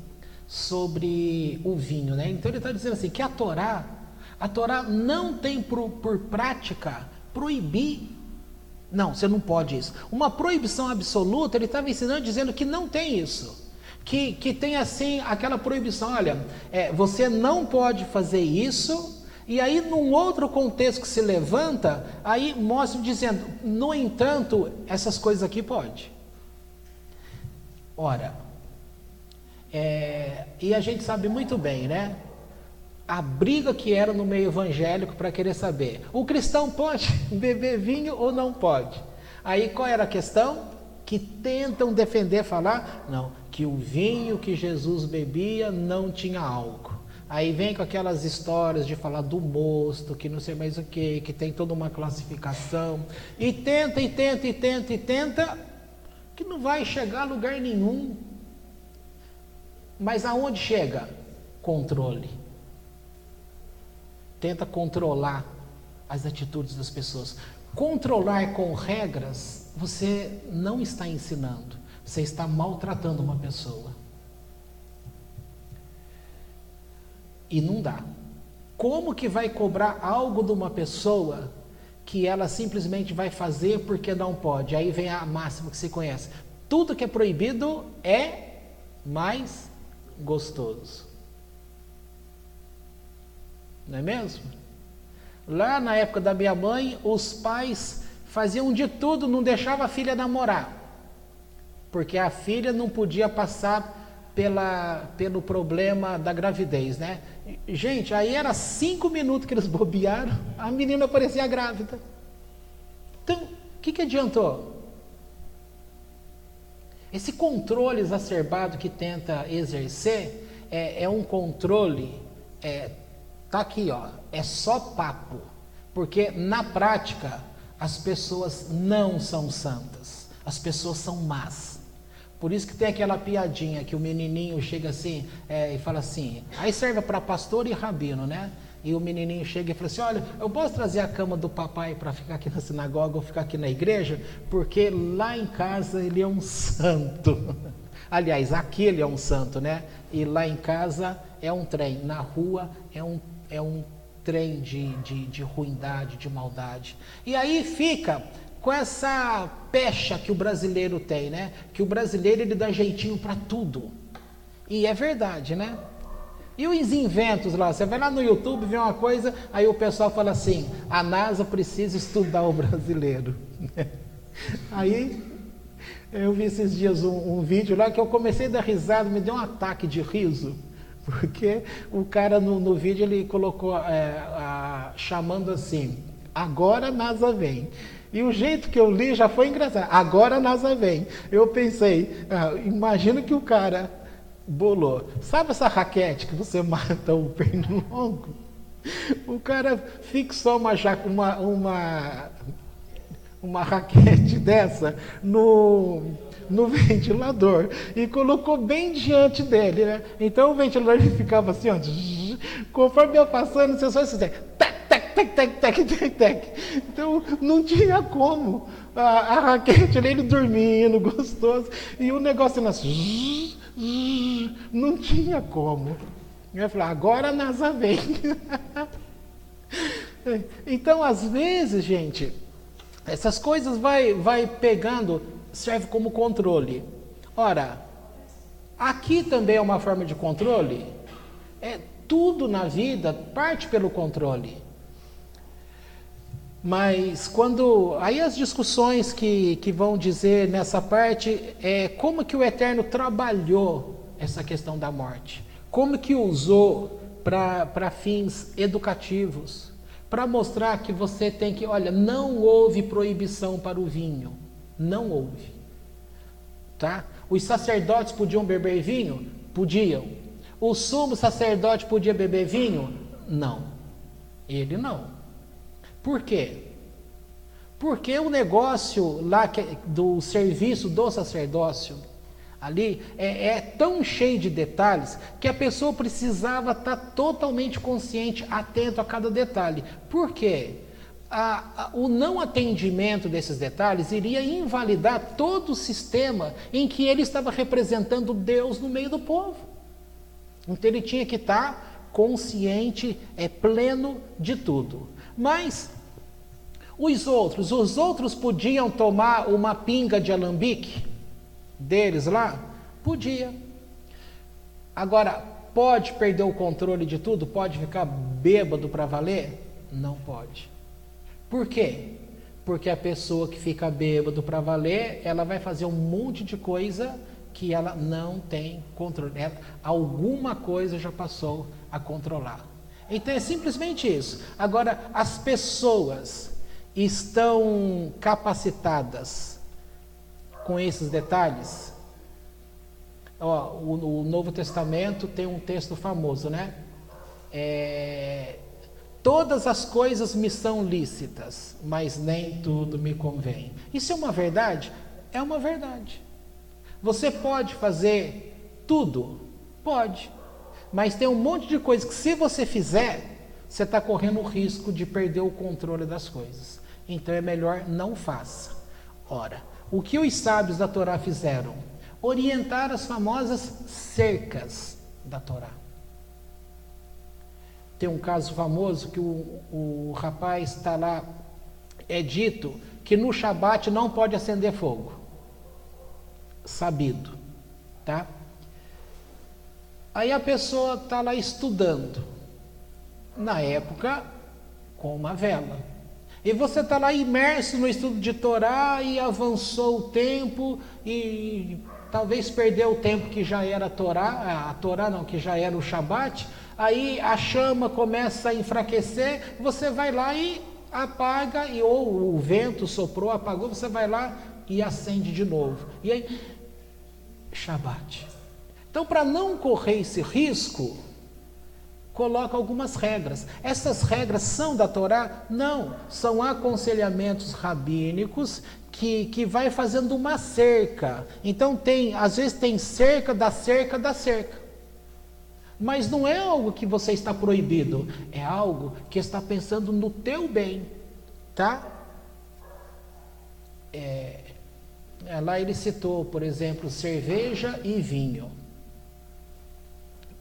sobre o vinho, né? Então ele está dizendo assim, que a Torá não tem por prática proibir. Não, você não pode isso. Uma proibição absoluta, ele estava ensinando, dizendo que não tem isso. Que tem assim, aquela proibição, olha, você não pode fazer isso, e aí num outro contexto que se levanta, aí mostra dizendo, no entanto, essas coisas aqui pode. Ora, e a gente sabe muito bem, né? A briga que era no meio evangélico para querer saber, o cristão pode beber vinho ou não pode? Aí qual era a questão? Que tentam defender, falar, não, que o vinho que Jesus bebia não tinha álcool. Aí vem com aquelas histórias de falar do mosto, que não sei mais o que tem toda uma classificação, e tenta, que não vai chegar a lugar nenhum. Mas aonde chega? Controle. Tenta controlar as atitudes das pessoas. Controlar com regras, você não está ensinando, você está maltratando uma pessoa. E não dá. Como que vai cobrar algo de uma pessoa que ela simplesmente vai fazer porque não pode? Aí vem a máxima que se conhece. Tudo que é proibido é mais gostoso. Não é mesmo? Lá na época da minha mãe, os pais faziam de tudo, não deixavam a filha namorar. Porque a filha não podia passar pelo problema da gravidez, né? Gente, aí era 5 minutos que eles bobearam, a menina parecia grávida. Então, o que adiantou? Esse controle exacerbado que tenta exercer é um controle, tá aqui, ó, é só papo, porque na prática as pessoas não são santas, as pessoas são más. Por isso que tem aquela piadinha que o menininho chega assim e fala assim, aí serve para pastor e rabino, né? E o menininho chega e fala assim, olha, eu posso trazer a cama do papai para ficar aqui na sinagoga ou ficar aqui na igreja? Porque lá em casa ele é um santo. Aliás, aqui ele é um santo, né? E lá em casa é um trem, na rua é um trem de ruindade, de maldade. E aí fica com essa pecha que o brasileiro tem, né? Que o brasileiro ele dá jeitinho para tudo. E é verdade, né? E os inventos lá, você vai lá no YouTube, vê uma coisa, aí o pessoal fala assim, a NASA precisa estudar o brasileiro. Aí Eu vi esses dias um vídeo lá que eu comecei a dar risada, me deu um ataque de riso, porque o cara no vídeo ele colocou chamando assim, agora NASA vem. E o jeito que eu li já foi engraçado, agora NASA vem. Eu pensei, imagina que o cara bolou. Sabe essa raquete que você mata o pernilongo? O cara fixou uma raquete dessa no ventilador e colocou bem diante dele, né? Então o ventilador ele ficava assim, ó, conforme ia passando, você só assim, tac, tac, tac, tac, tac, tac, tac. Então não tinha como. A raquete ele dormindo, gostoso, e o negócio assim, não tinha como. Eu falei, agora a NASA vem. Então, às vezes, gente, essas coisas vai pegando, serve como controle. Ora, aqui também é uma forma de controle. Tudo na vida parte pelo controle. Mas aí as discussões que vão dizer nessa parte é como que o Eterno trabalhou essa questão da morte. Como que usou para fins educativos. Para mostrar que você tem que, olha, não houve proibição para o vinho. Não houve. Tá? Os sacerdotes podiam beber vinho? Podiam. O sumo sacerdote podia beber vinho? Não. Ele não. Por quê? Porque o negócio lá do serviço do sacerdócio ali é tão cheio de detalhes que a pessoa precisava estar totalmente consciente, atento a cada detalhe. Por quê? O não atendimento desses detalhes iria invalidar todo o sistema em que ele estava representando Deus no meio do povo. Então ele tinha que estar consciente, pleno de tudo. Mas os outros podiam tomar uma pinga de alambique deles lá? Podia. Agora, pode perder o controle de tudo? Pode ficar bêbado para valer? Não pode. Por quê? Porque a pessoa que fica bêbado para valer, ela vai fazer um monte de coisa que ela não tem controle. Alguma coisa já passou a controlar. Então é simplesmente isso. Agora, as pessoas estão capacitadas com esses detalhes? O Novo Testamento tem um texto famoso, né? Todas as coisas me são lícitas, mas nem tudo me convém. Isso é uma verdade? É uma verdade. Você pode fazer tudo? Pode. Mas tem um monte de coisas que, se você fizer, você está correndo o risco de perder o controle das coisas. Então é melhor não faça. Ora, o que os sábios da Torá fizeram? Orientar as famosas cercas da Torá. Tem um caso famoso que o rapaz está lá, é dito que no Shabat não pode acender fogo. Sabido, tá? Aí a pessoa está lá estudando, na época, com uma vela. E você está lá imerso no estudo de Torá e avançou o tempo e talvez perdeu o tempo que já era a Torá não, que já era o Shabat. Aí a chama começa a enfraquecer, você vai lá e apaga, ou o vento soprou, apagou, você vai lá e acende de novo. E aí, Shabat. Então, para não correr esse risco, coloca algumas regras. Essas regras são da Torá? Não, são aconselhamentos rabínicos que vai fazendo uma cerca. Então às vezes tem cerca da cerca da cerca. Mas não é algo que você está proibido, é algo que está pensando no teu bem, tá? Lá ele citou, por exemplo, cerveja e vinho,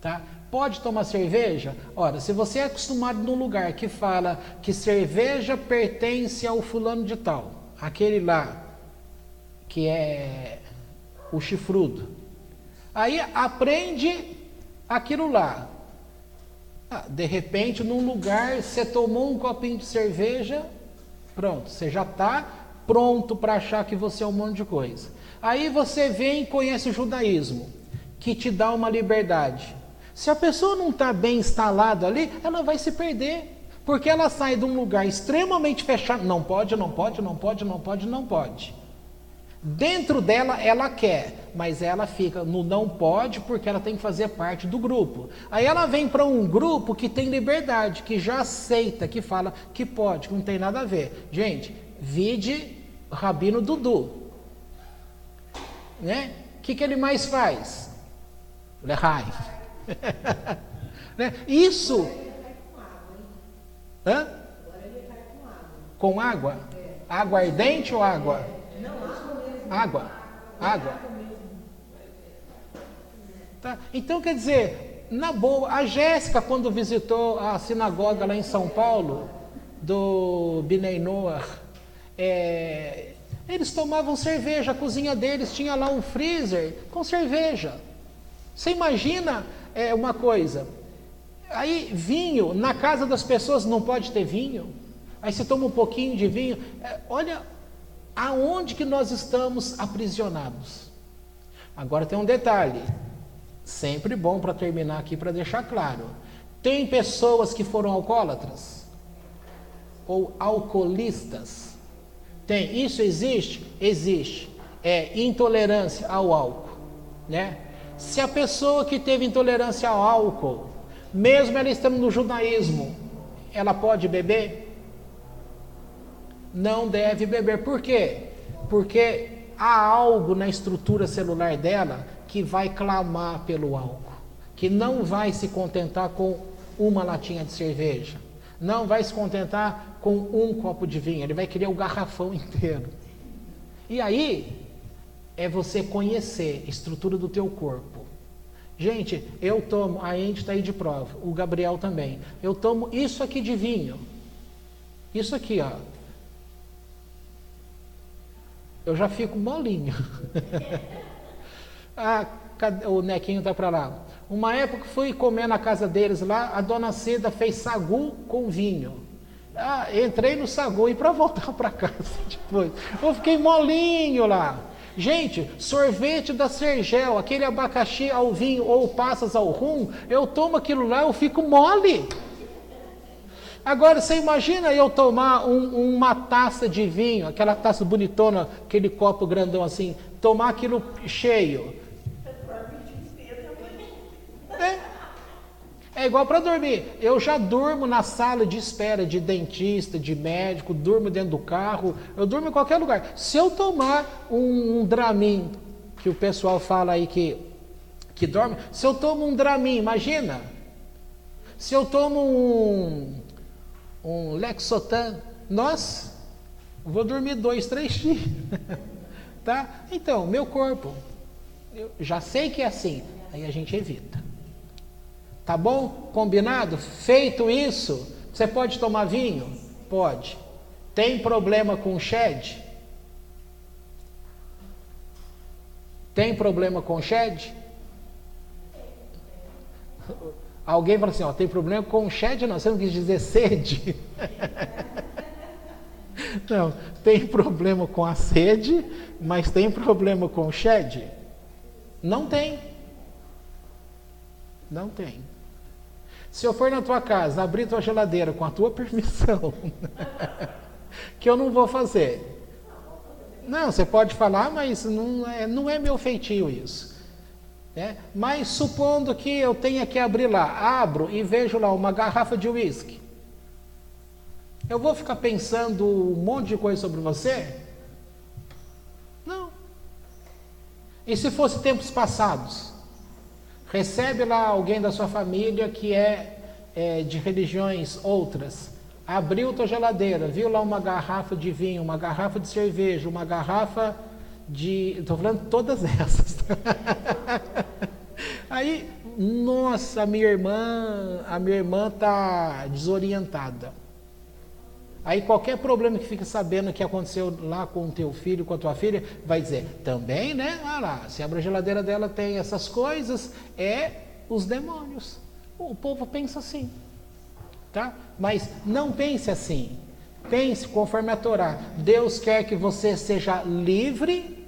tá? Pode tomar cerveja? Ora, se você é acostumado num lugar que fala que cerveja pertence ao fulano de tal, aquele lá, que é o chifrudo, aí aprende aquilo lá. De repente, num lugar, você tomou um copinho de cerveja, pronto, você já está pronto para achar que você é um monte de coisa. Aí você vem e conhece o judaísmo, que te dá uma liberdade. Se a pessoa não está bem instalada ali, ela vai se perder. Porque ela sai de um lugar extremamente fechado. Não pode, não pode, não pode, não pode, não pode. Dentro dela, ela quer, mas ela fica no não pode porque ela tem que fazer parte do grupo. Aí ela vem para um grupo que tem liberdade, que já aceita, que fala que pode, que não tem nada a ver. Gente, vide Rabino Dudu. Né? O que ele mais faz? Lehai. Né? Isso. Hã? Com água? Água ardente ou água? Água. Água. Tá? Então, quer dizer, na boa, a Jéssica, quando visitou a sinagoga lá em São Paulo, do Bnei Noach, eles tomavam cerveja, a cozinha deles tinha lá um freezer com cerveja. Você imagina uma coisa, aí vinho, na casa das pessoas não pode ter vinho, aí você toma um pouquinho de vinho, olha aonde que nós estamos aprisionados. Agora tem um detalhe, sempre bom para terminar aqui, para deixar claro, tem pessoas que foram alcoólatras, ou alcoolistas, tem, isso existe? Existe, é intolerância ao álcool, né? Se a pessoa que teve intolerância ao álcool, mesmo ela estando no judaísmo, ela pode beber? Não deve beber. Por quê? Porque há algo na estrutura celular dela que vai clamar pelo álcool, que não vai se contentar com uma latinha de cerveja, não vai se contentar com um copo de vinho, ele vai querer o garrafão inteiro. E aí é você conhecer a estrutura do teu corpo. Gente, eu tomo, a Andy está aí de prova, o Gabriel também, eu tomo isso aqui de vinho, isso aqui, ó, eu já fico molinho. O Nequinho tá para lá. Uma época fui comer na casa deles lá, a dona Cida fez sagu com vinho. Entrei no sagu e para voltar para casa depois, eu fiquei molinho lá. Gente, sorvete da Sergel, aquele abacaxi ao vinho ou passas ao rum, eu tomo aquilo lá, eu fico mole. Agora, você imagina eu tomar uma taça de vinho, aquela taça bonitona, aquele copo grandão assim, tomar aquilo cheio. É igual para dormir. Eu já durmo na sala de espera de dentista, de médico, durmo dentro do carro, eu durmo em qualquer lugar. Se eu tomar um Dramin, que o pessoal fala aí que dorme, se eu tomo um Dramin, imagina, se eu tomo um Lexotan, nossa, vou dormir 2, 3 dias. Tá? Então, meu corpo, eu já sei que é assim, aí a gente evita. Tá bom? Combinado? Feito isso, você pode tomar vinho? Pode. Tem problema com shed? Tem problema com shed? Alguém fala assim, ó, tem problema com shed? Não, você não quis dizer sede? Não, tem problema com a sede, mas tem problema com shed? Não tem. Não tem. Se eu for na tua casa, abrir tua geladeira com a tua permissão, que eu não vou fazer. Não, você pode falar, mas não é meu feitio isso. Né? Mas supondo que eu tenha que abrir lá, abro e vejo lá uma garrafa de uísque. Eu vou ficar pensando um monte de coisa sobre você? Não. E se fosse tempos passados? Recebe lá alguém da sua família que é de religiões outras, abriu tua geladeira, viu lá uma garrafa de vinho, uma garrafa de cerveja, uma garrafa de... Estou falando todas essas. Aí, nossa, a minha irmã está desorientada. Aí qualquer problema que fique sabendo que aconteceu lá com o teu filho, com a tua filha, vai dizer, também, né? Ah lá, se abre a geladeira dela, tem essas coisas, os demônios. O povo pensa assim, tá? Mas não pense assim. Pense conforme a Torá. Deus quer que você seja livre,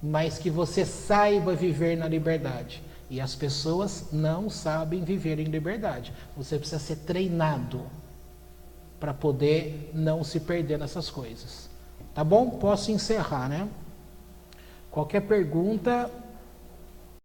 mas que você saiba viver na liberdade. E as pessoas não sabem viver em liberdade. Você precisa ser treinado para poder não se perder nessas coisas. Tá bom? Posso encerrar, né? Qualquer pergunta,